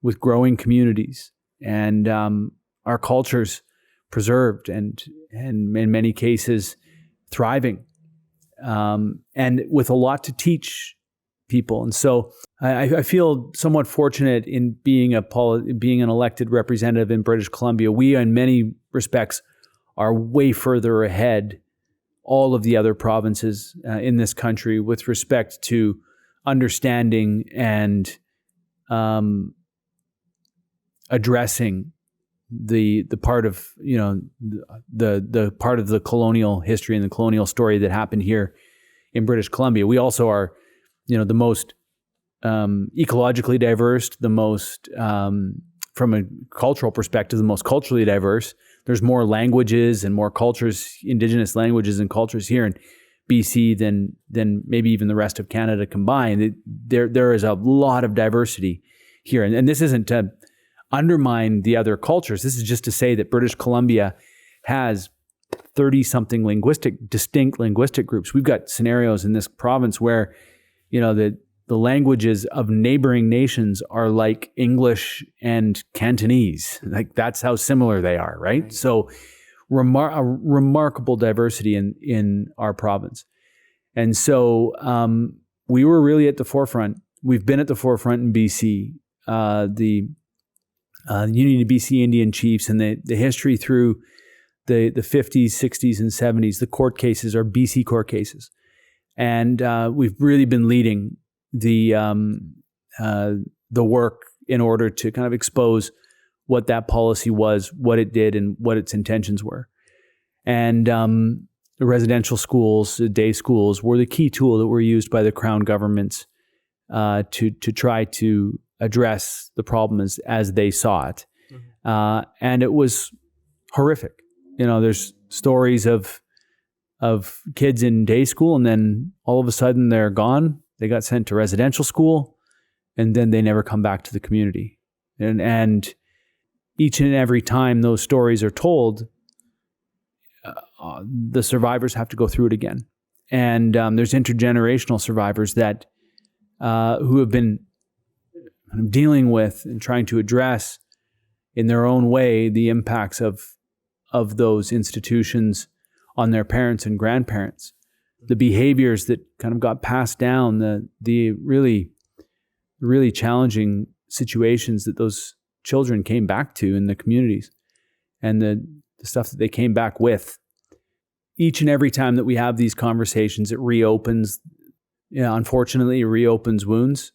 with growing communities and our cultures preserved and in many cases thriving, and with a lot to teach people. And so I feel somewhat fortunate in being an elected representative in British Columbia. We, in many respects, are way further ahead all of the other provinces in this country with respect to understanding and addressing the part of the part of the colonial history and the colonial story that happened here in British Columbia. We also are the most ecologically diverse, the most from a cultural perspective, the most culturally diverse. There's more languages and more cultures, Indigenous languages and cultures here in BC than maybe even the rest of Canada combined. There is a lot of diversity here. And this isn't to undermine the other cultures. This is just to say that British Columbia has 30-something distinct linguistic groups. We've got scenarios in this province where, the languages of neighboring nations are like English and Cantonese. Like that's how similar they are, right? So a remarkable diversity in our province. And so we were really at the forefront. We've been at the forefront in BC. The Union of BC Indian Chiefs and the history through the 50s, 60s, and 70s, the court cases are BC court cases. And we've really been leading the work in order to kind of expose what that policy was, what it did, and what its intentions were. And the residential schools, the day schools, were the key tool that were used by the Crown governments to try to address the problem as they saw it. And it was horrific. There's stories of kids in day school, and then all of a sudden they're gone. They got sent to residential school, and then they never come back to the community. And each and every time those stories are told, the survivors have to go through it again. And there's intergenerational survivors that who have been dealing with and trying to address in their own way the impacts of those institutions on their parents and grandparents. The behaviors that kind of got passed down, the really, really challenging situations that those children came back to in the communities, and the stuff that they came back with. Each and every time that we have these conversations, it reopens, unfortunately, it reopens wounds.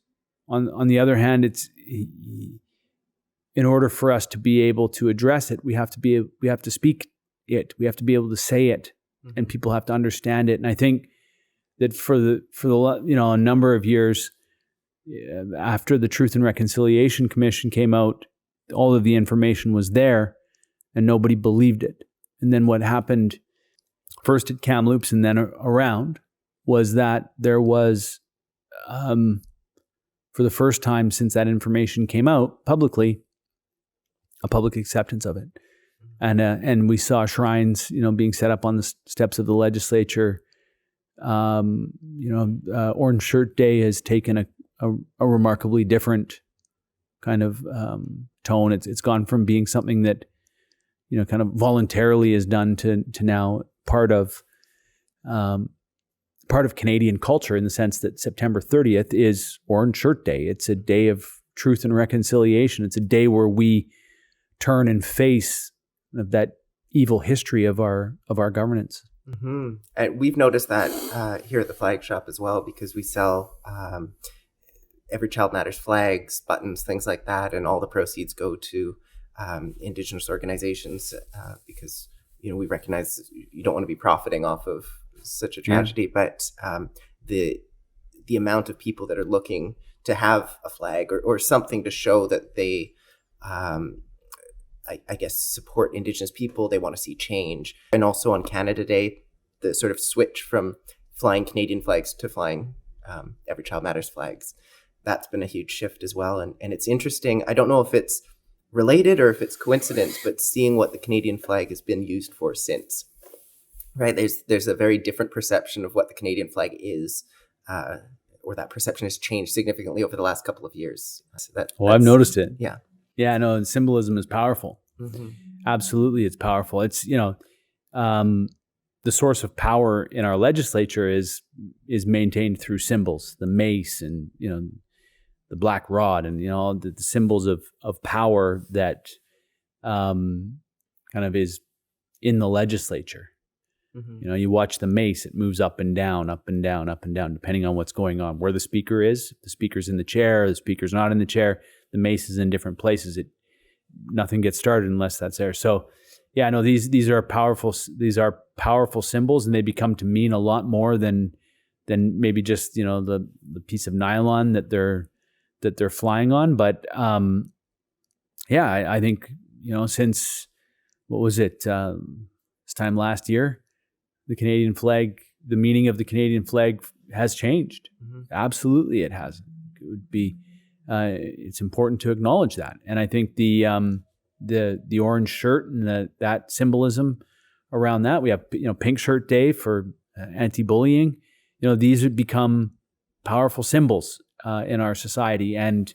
On the other hand, it's in order for us to be able to address it, we have to speak it, we have to be able to say it, and people have to understand it. And I think that for the a number of years after the Truth and Reconciliation Commission came out, all of the information was there, and nobody believed it. And then what happened first at Kamloops and then around was that there was, for the first time since that information came out publicly, a public acceptance of it. And we saw shrines, being set up on the steps of the legislature. Orange Shirt Day has taken a remarkably different kind of tone. It's gone from being something that, kind of voluntarily is done to now part of Canadian culture, in the sense that September 30th is Orange Shirt Day. It's a day of truth and reconciliation. It's a day where we turn and face of that evil history of our governance. Mm-hmm. And we've noticed that here at the flag shop as well, because we sell Every Child Matters flags, buttons, things like that, and all the proceeds go to Indigenous organizations because we recognize you don't want to be profiting off of such a tragedy, but the amount of people that are looking to have a flag or something to show that they, I guess, support Indigenous people, they want to see change. And also on Canada Day, the sort of switch from flying Canadian flags to flying Every Child Matters flags, that's been a huge shift as well. And it's interesting. I don't know if it's related or if it's coincidence, but seeing what the Canadian flag has been used for since, right? There's a very different perception of what the Canadian flag is, or that perception has changed significantly over the last couple of years. So I've noticed it. Yeah. Yeah, no, and symbolism is powerful. Mm-hmm. Absolutely, it's powerful. It's, the source of power in our legislature is maintained through symbols, the mace and, the black rod and, the symbols of power that kind of is in the legislature. Mm-hmm. You watch the mace, it moves up and down, up and down, up and down, depending on what's going on, where the speaker is. If the speaker's in the chair, the speaker's not in the chair, the mace is in different places. Nothing gets started unless that's there. So, yeah, no, these are powerful symbols, and they become to mean a lot more than maybe just, the piece of nylon that they're flying on. But I think, since, what was it, this time last year, the Canadian flag, the meaning of the Canadian flag has changed. Mm-hmm. Absolutely, it has. It would be, it's important to acknowledge that. And I think the orange shirt and that symbolism around that, we have, Pink Shirt Day for anti-bullying. These would become powerful symbols in our society. And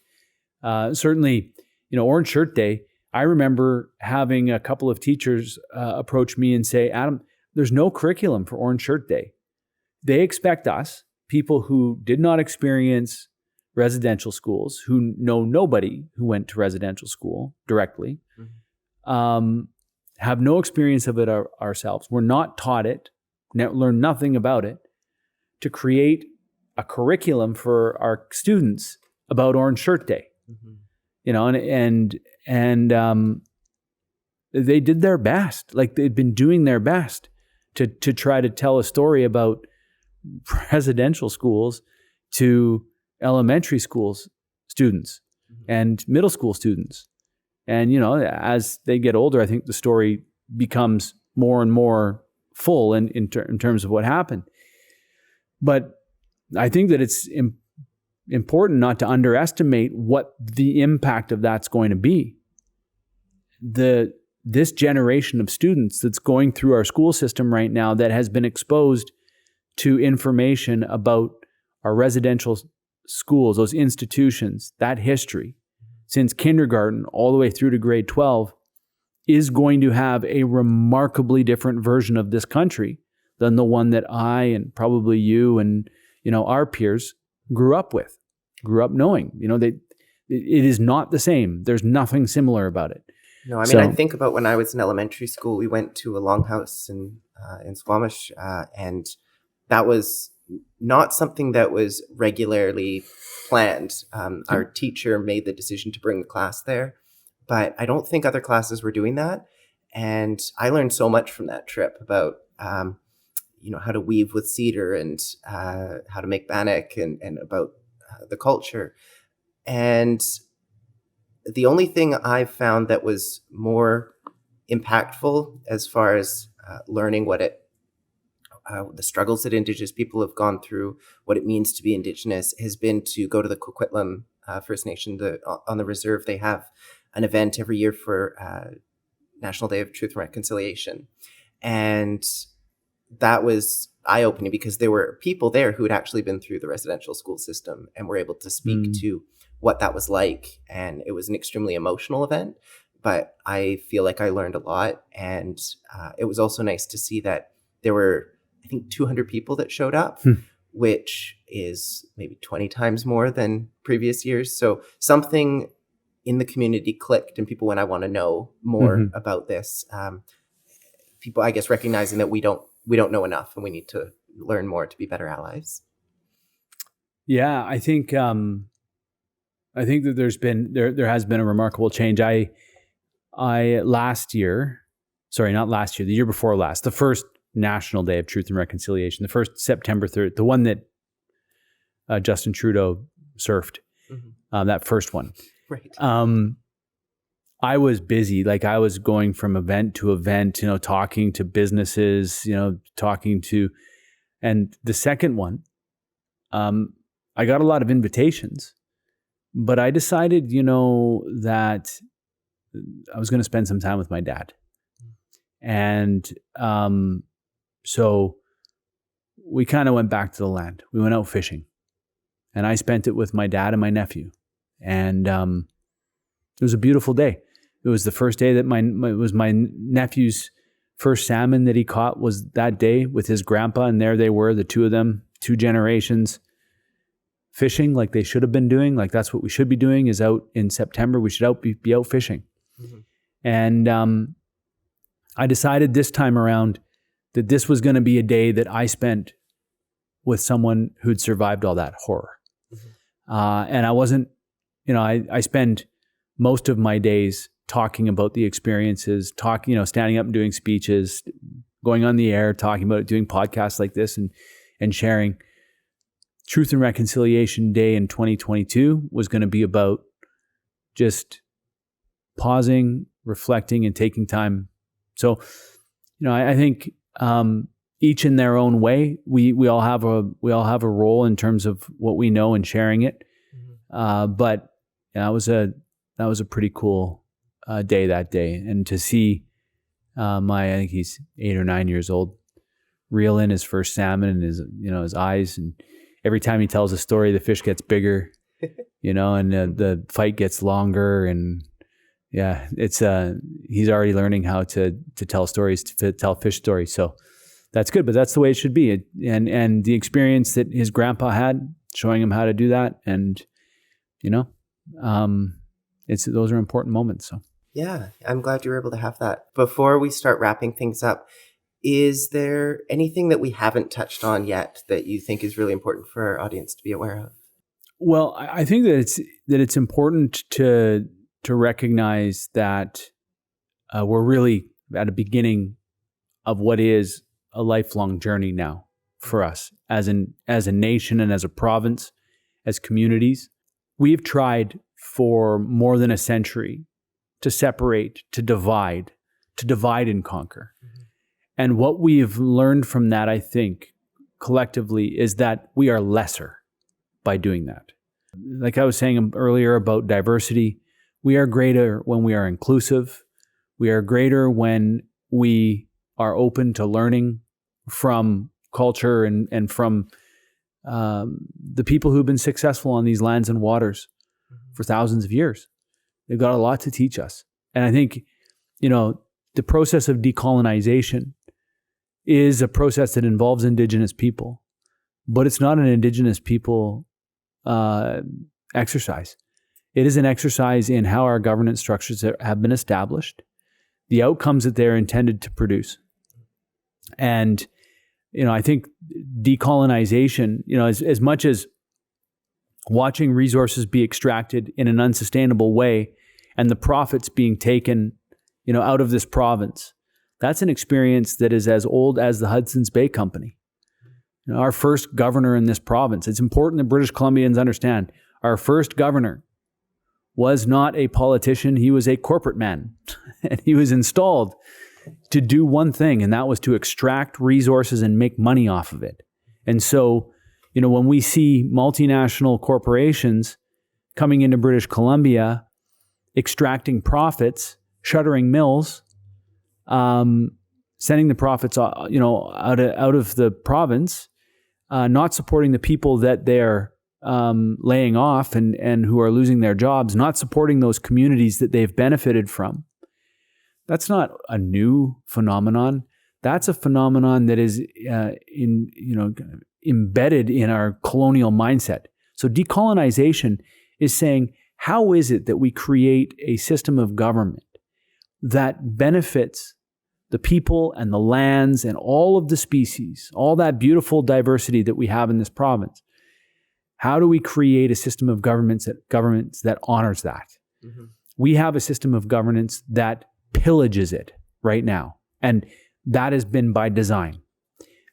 certainly, Orange Shirt Day, I remember having a couple of teachers approach me and say, Adam, there's no curriculum for Orange Shirt Day. They expect us, people who did not experience residential schools, who know nobody who went to residential school directly, have no experience of it ourselves. We're not taught it, learn nothing about it, to create a curriculum for our students about Orange Shirt Day. Mm-hmm. And they did their best. Like, they'd been doing their best to try to tell a story about residential schools to elementary schools students and middle school students. And, as they get older, I think the story becomes more and more full in terms of what happened. But I think that it's important not to underestimate what the impact of that's going to be. This generation of students that's going through our school system right now that has been exposed to information about our residential schools, those institutions, that history, since kindergarten all the way through to grade 12, is going to have a remarkably different version of this country than the one that I and probably you and, our peers grew up knowing. It is not the same. There's nothing similar about it. No, I mean, I think about when I was in elementary school, we went to a longhouse in Squamish, and that was not something that was regularly planned. Our teacher made the decision to bring the class there, but I don't think other classes were doing that. And I learned so much from that trip about, how to weave with cedar and how to make bannock and about the culture. And the only thing I found that was more impactful as far as learning what the struggles that Indigenous people have gone through, what it means to be Indigenous, has been to go to the Tsleil-Waututh First Nation. On the reserve, they have an event every year for National Day of Truth and Reconciliation. And that was eye-opening because there were people there who had actually been through the residential school system and were able to speak to what that was like. And it was an extremely emotional event, but I feel like I learned a lot. And it was also nice to see that there were, I think, 200 people that showed up, which is maybe 20 times more than previous years. So something in the community clicked and people went, I want to know more about this. People, I guess, recognizing that we don't know enough and we need to learn more to be better allies. Yeah, I think I think that there has been a remarkable change. I the year before last, the first National Day of Truth and Reconciliation, the first September 3rd, the one that Justin Trudeau surfed, that first one. Right. I was busy. Like, I was going from event to event, talking to businesses, and the second one, I got a lot of invitations, but I decided, that I was going to spend some time with my dad. And so we kind of went back to the land. We went out fishing, and I spent it with my dad and my nephew. And it was a beautiful day. It was the first day that my nephew's first salmon that he caught was that day with his grandpa. And there they were, the two of them, 2 generations, fishing like they should have been doing. Like, that's what we should be doing, is out in September. We should be out fishing. And I decided this time around that this was going to be a day that I spent with someone who'd survived all that horror. And I wasn't, I spend most of my days talking about the experiences, standing up and doing speeches, going on the air, talking about it, doing podcasts like this and sharing. Truth and Reconciliation Day in 2022 was going to be about just pausing, reflecting, and taking time. So, I think each in their own way, we all have a role in terms of what we know and sharing it. But that was a pretty cool day that day, and to see I think he's 8 or 9 years old, reel in his first salmon and his eyes, and every time he tells a story, the fish gets bigger, and the fight gets longer, and yeah, it's he's already learning how to tell stories, to tell fish stories. So that's good, but that's the way it should be. And the experience that his grandpa had, showing him how to do that, and those are important moments. So yeah, I'm glad you were able to have that. Before we start wrapping things up, is there anything that we haven't touched on yet that you think is really important for our audience to be aware of? Well, I think that it's important to recognize that we're really at a beginning of what is a lifelong journey now for us as a nation and as a province, as communities. We've tried for more than a century to separate, to divide and conquer. And what we've learned from that, I think, collectively, is that we are lesser by doing that. Like I was saying earlier about diversity, we are greater when we are inclusive. We are greater when we are open to learning from culture and from the people who've been successful on these lands and waters for thousands of years. They've got a lot to teach us. And I think, the process of decolonization is a process that involves Indigenous people, but it's not an Indigenous people exercise. It is an exercise in how our governance structures have been established, the outcomes that they're intended to produce. And, I think decolonization, as much as watching resources be extracted in an unsustainable way and the profits being taken, out of this province, that's an experience that is as old as the Hudson's Bay Company. Our first governor in this province, it's important that British Columbians understand, our first governor was not a politician, he was a corporate man. And he was installed to do one thing, and that was to extract resources and make money off of it. And so, when we see multinational corporations coming into British Columbia, extracting profits, shuttering mills, sending the profits, out of the province, not supporting the people that they're laying off and who are losing their jobs, not supporting those communities that they've benefited from. That's not a new phenomenon. That's a phenomenon that is embedded in our colonial mindset. So decolonization is saying, how is it that we create a system of government that benefits the people and the lands and all of the species, all that beautiful diversity that we have in this province? How do we create a system of governments that honors that? Mm-hmm. We have a system of governance that pillages it right now, and that has been by design.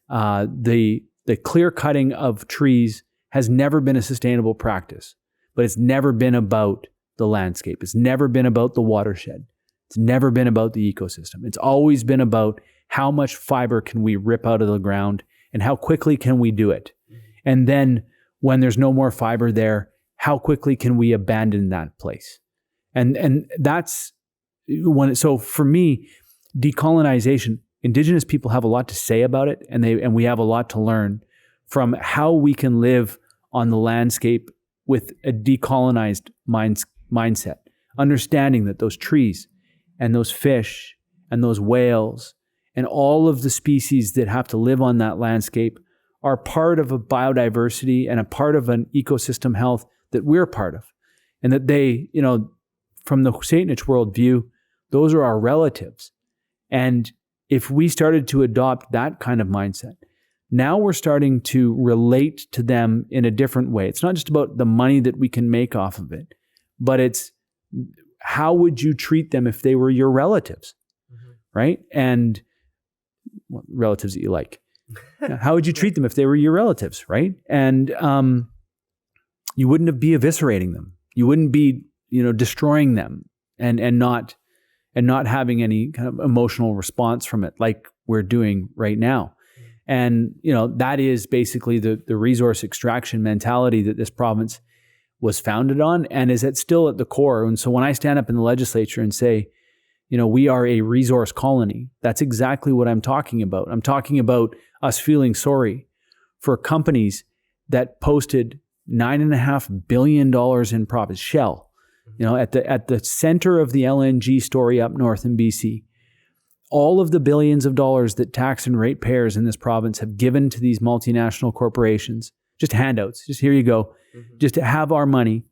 The clear cutting of trees has never been a sustainable practice, but it's never been about the landscape. It's never been about the watershed. It's never been about the ecosystem. It's always been about how much fiber can we rip out of the ground and how quickly can we do it. And then when there's no more fiber there, how quickly can we abandon that place? And that's so for me, decolonization, Indigenous people have a lot to say about it, and we have a lot to learn from how we can live on the landscape with a decolonized mindset, understanding that those trees and those fish and those whales and all of the species that have to live on that landscape are part of a biodiversity and a part of an ecosystem health that we're part of. And that they, from the SÄHENEP worldview, those are our relatives. And if we started to adopt that kind of mindset, now we're starting to relate to them in a different way. It's not just about the money that we can make off of it, but it's how would you treat them if they were your relatives, right? And relatives that you like. How would you treat them if they were your relatives, right? And you wouldn't be eviscerating them. You wouldn't be, destroying them and not having any kind of emotional response from it like we're doing right now. And, that is basically the resource extraction mentality that this province was founded on and is still at the core. And so when I stand up in the legislature and say, we are a resource colony, that's exactly what I'm talking about. I'm talking about us feeling sorry for companies that posted $9.5 billion in profits. Shell, at the center of the LNG story up north in BC, all of the billions of dollars that tax and ratepayers in this province have given to these multinational corporations, just handouts, just here you go, just to have our money.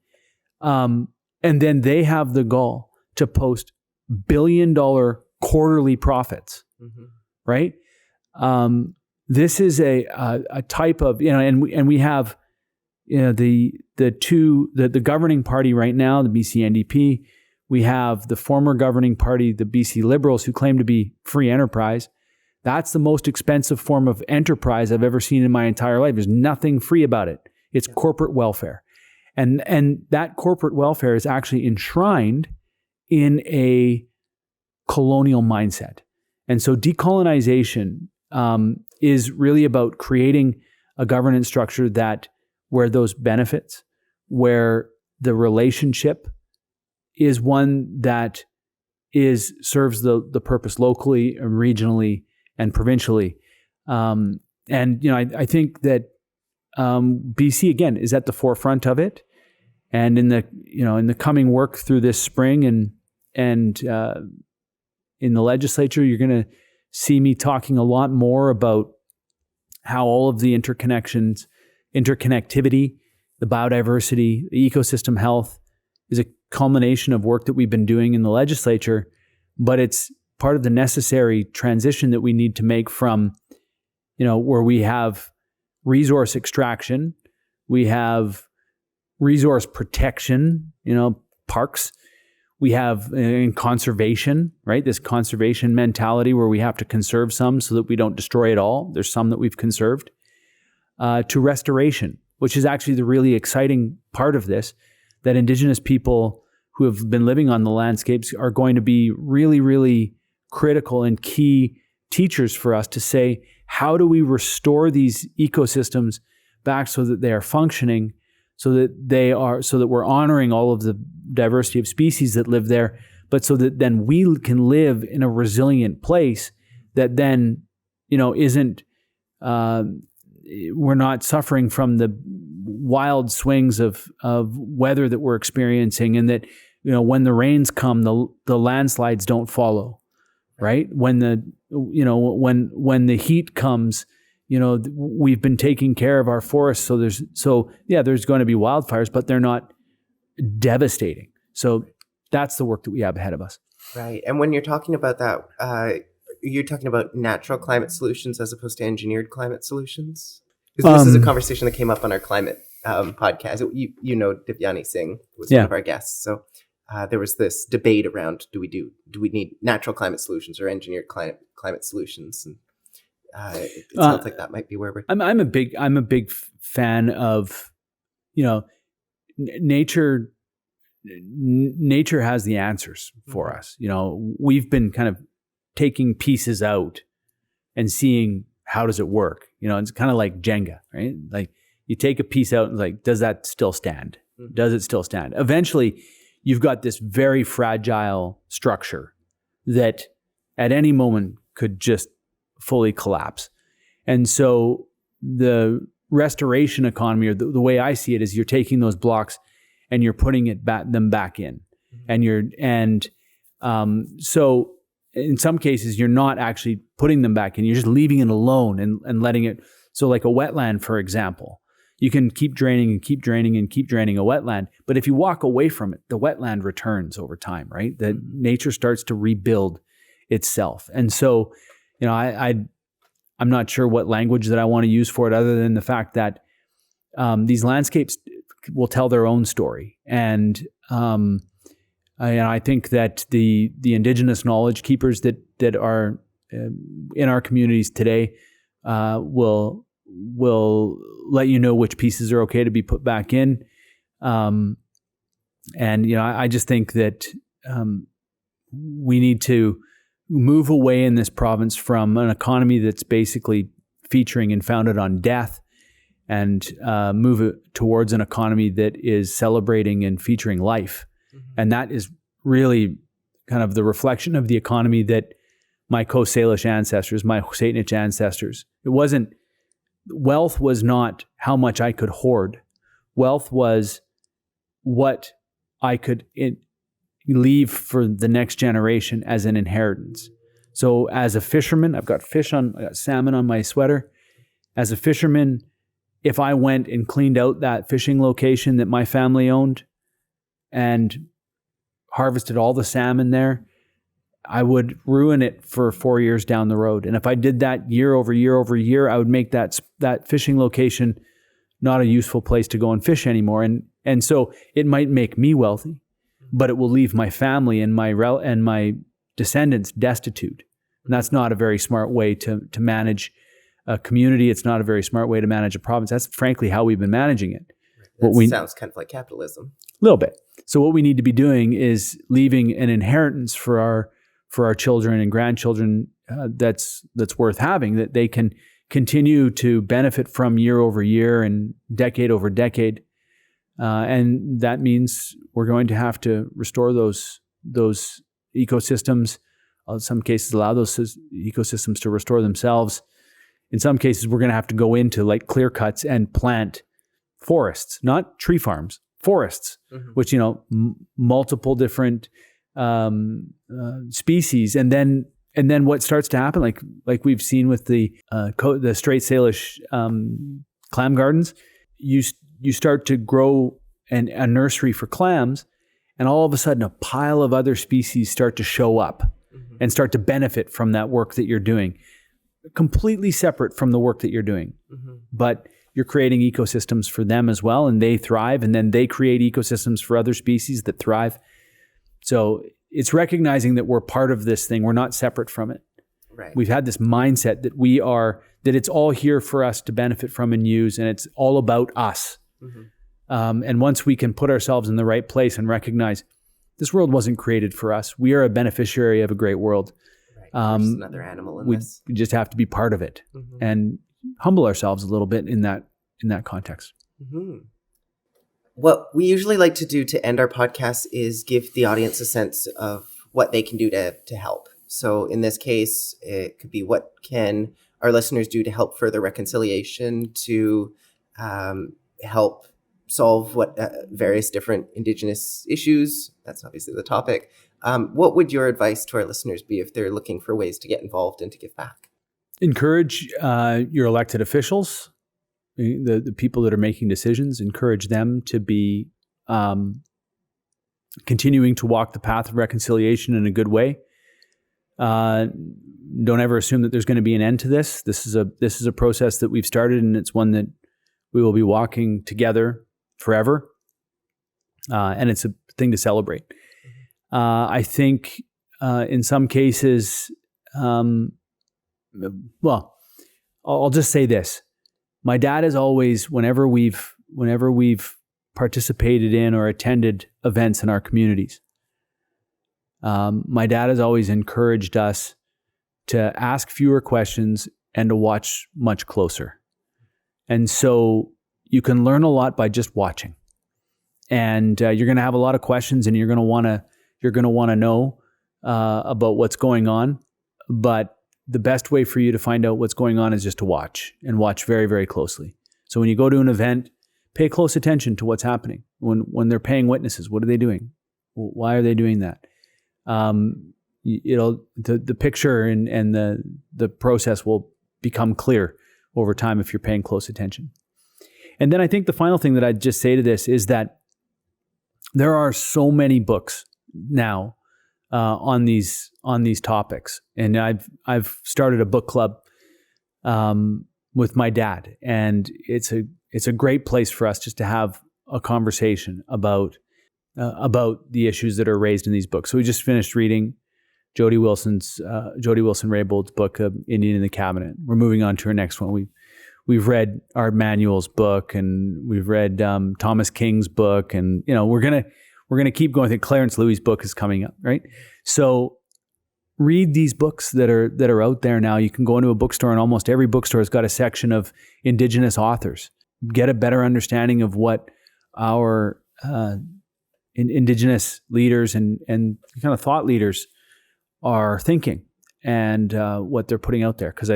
And then they have the gall to post $1 billion quarterly profits, right? This is a type of, and we have, the governing party right now, the BC NDP. We have the former governing party, the BC Liberals, who claim to be free enterprise. That's the most expensive form of enterprise I've ever seen in my entire life. There's nothing free about it. It's corporate welfare. And that corporate welfare is actually enshrined in a colonial mindset. And so decolonization is really about creating a governance structure where those benefits, where the relationship is one that serves the purpose locally and regionally and provincially. I think that BC again is at the forefront of it. And in the coming work through this spring and in the legislature, you're going to see me talking a lot more about how all of the interconnectivity, the biodiversity, the ecosystem health is a culmination of work that we've been doing in the legislature, but it's part of the necessary transition that we need to make from, where we have resource extraction, we have resource protection, parks, we have conservation, right? This conservation mentality where we have to conserve some so that we don't destroy it all. There's some that we've conserved. To restoration, which is actually the really exciting part of this, that Indigenous people who have been living on the landscapes are going to be really, really critical and key teachers for us to say, how do we restore these ecosystems back so that they are functioning, so that we're honoring all of the diversity of species that live there, but so that then we can live in a resilient place that then, isn't, we're not suffering from the wild swings of weather that we're experiencing, and that, when the rains come, the landslides don't follow, right? When the heat comes, we've been taking care of our forests. So there's going to be wildfires, but they're not devastating. So that's the work that we have ahead of us. Right. And when you're talking about that, you're talking about natural climate solutions as opposed to engineered climate solutions? Because this is a conversation that came up on our climate podcast, you know, Divyani Singh was one of our guests. So there was this debate around do we need natural climate solutions or engineered climate solutions, and it sounds like that might be where we're. I'm a big fan of, nature. Nature has the answers for us. We've been kind of taking pieces out and seeing how does it work. It's kind of like Jenga, right? Like you take a piece out and like, does that still stand? Does it still stand? Eventually, you've got this very fragile structure that at any moment could just fully collapse. And so the restoration economy, or the way I see it, is you're taking those blocks and you're putting them back in. And so in some cases, you're not actually putting them back in. You're just leaving it alone and letting it. So like a wetland, for example, you can keep draining and keep draining and keep draining a wetland. But if you walk away from it, the wetland returns over time, right? That nature starts to rebuild itself. And so, I'm not sure what language that I want to use for it, other than the fact that these landscapes will tell their own story. And I think that the Indigenous knowledge keepers that are in our communities today will let you know which pieces are okay to be put back in. And I just think that we need to move away in this province from an economy that's basically featuring and founded on death, and move it towards an economy that is celebrating and featuring life. And that is really kind of the reflection of the economy that my Coast-Salish ancestors, my JOÞ�EÐ�P ancestors, wealth was not how much I could hoard. Wealth was what I could leave for the next generation as an inheritance. So as a fisherman, I got salmon on my sweater. As a fisherman, if I went and cleaned out that fishing location that my family owned and harvested all the salmon there, I would ruin it for 4 years down the road. And if I did that year over year over year, I would make that fishing location not a useful place to go and fish anymore. And so it might make me wealthy, but it will leave my family and my descendants destitute. And that's not a very smart way to manage a community. It's not a very smart way to manage a province. That's frankly how we've been managing it. That sounds kind of like capitalism. A little bit. So what we need to be doing is leaving an inheritance for our children and grandchildren that's worth having, that they can continue to benefit from year over year and decade over decade. And that means we're going to have to restore those ecosystems. In some cases, allow those ecosystems to restore themselves. In some cases, we're going to have to go into like clear cuts and plant forests, not tree farms, forests, which, multiple different species. And then what starts to happen, like we've seen with the Strait Salish clam gardens, you start to grow a nursery for clams, and all of a sudden a pile of other species start to show up and start to benefit from that work that you're doing, completely separate from the work that you're doing. But you're creating ecosystems for them as well, and they thrive, and then they create ecosystems for other species that thrive. So it's recognizing that we're part of this thing. We're not separate from it. Right. We've had this mindset that it's all here for us to benefit from and use, and it's all about us. And once we can put ourselves in the right place and recognize this world wasn't created for us, we are a beneficiary of a great world. Right. There's another animal in this. We just have to be part of it and humble ourselves a little bit in that context. What we usually like to do to end our podcast is give the audience a sense of what they can do to help. So in this case, it could be what can our listeners do to help further reconciliation, to help solve various different Indigenous issues. That's obviously the topic. What would your advice to our listeners be if they're looking for ways to get involved and to give back? Encourage your elected officials, the people that are making decisions, encourage them to be continuing to walk the path of reconciliation in a good way. Don't ever assume that there's going to be an end to this. This is a process that we've started, and it's one that We will be walking together forever. And it's a thing to celebrate. I think in some cases, well, I'll just say this. My dad has always, whenever we've participated in or attended events in our communities, my dad has always encouraged us to ask fewer questions and to watch much closer. And so you can learn a lot by just watching. And you're going to have a lot of questions, and you're going to want to know about what's going on. But the best way for you to find out what's going on is just to watch, and watch very, very closely. So when you go to an event, pay close attention to what's happening. When they're paying witnesses, what are they doing? Why are they doing that? The picture and the process will become clear over time if you're paying close attention. And then I think the final thing that I'd just say to this is that there are so many books now on these topics, and I've started a book club with my dad, and it's a great place for us just to have a conversation about the issues that are raised in these books. So we just finished reading Jody Wilson-Raybould's book, Indian in the Cabinet. We're moving on to our next one. We've read Art Manuel's book, and we've read Thomas King's book, and we're gonna keep going. I think Clarence Louis's book is coming up, right? So read these books that are out there now. You can go into a bookstore, and almost every bookstore has got a section of Indigenous authors. Get a better understanding of what our Indigenous leaders and kind of thought leaders are thinking, and what they're putting out there. Because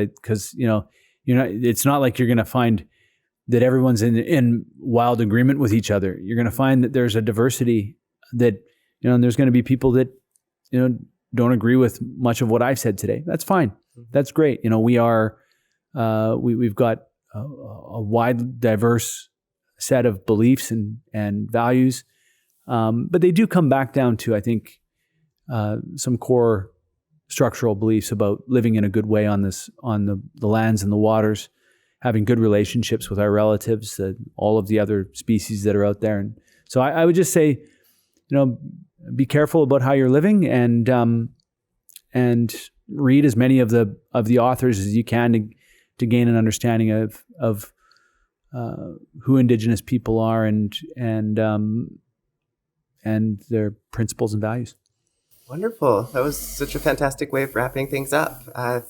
it's not like you're going to find that everyone's in wild agreement with each other. You're going to find that there's a diversity that, and there's going to be people that, don't agree with much of what I've said today. That's fine. That's great. We've got a wide, diverse set of beliefs and values. But they do come back down to, I think, some core structural beliefs about living in a good way on the lands and the waters, having good relationships with our relatives, all of the other species that are out there. And so I would just say, be careful about how you're living, and read as many of the authors as you can to gain an understanding of who Indigenous people are and their principles and values. Wonderful. That was such a fantastic way of wrapping things up.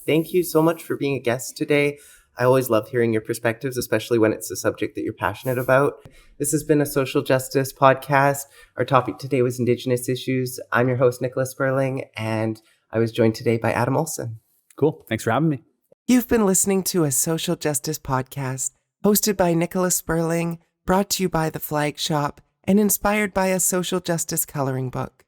Thank you so much for being a guest today. I always love hearing your perspectives, especially when it's a subject that you're passionate about. This has been a social justice podcast. Our topic today was Indigenous issues. I'm your host, Nicola Spurling, and I was joined today by Adam Olsen. Cool. Thanks for having me. You've been listening to a social justice podcast hosted by Nicola Spurling, brought to you by The Flag Shop, and inspired by a social justice coloring book.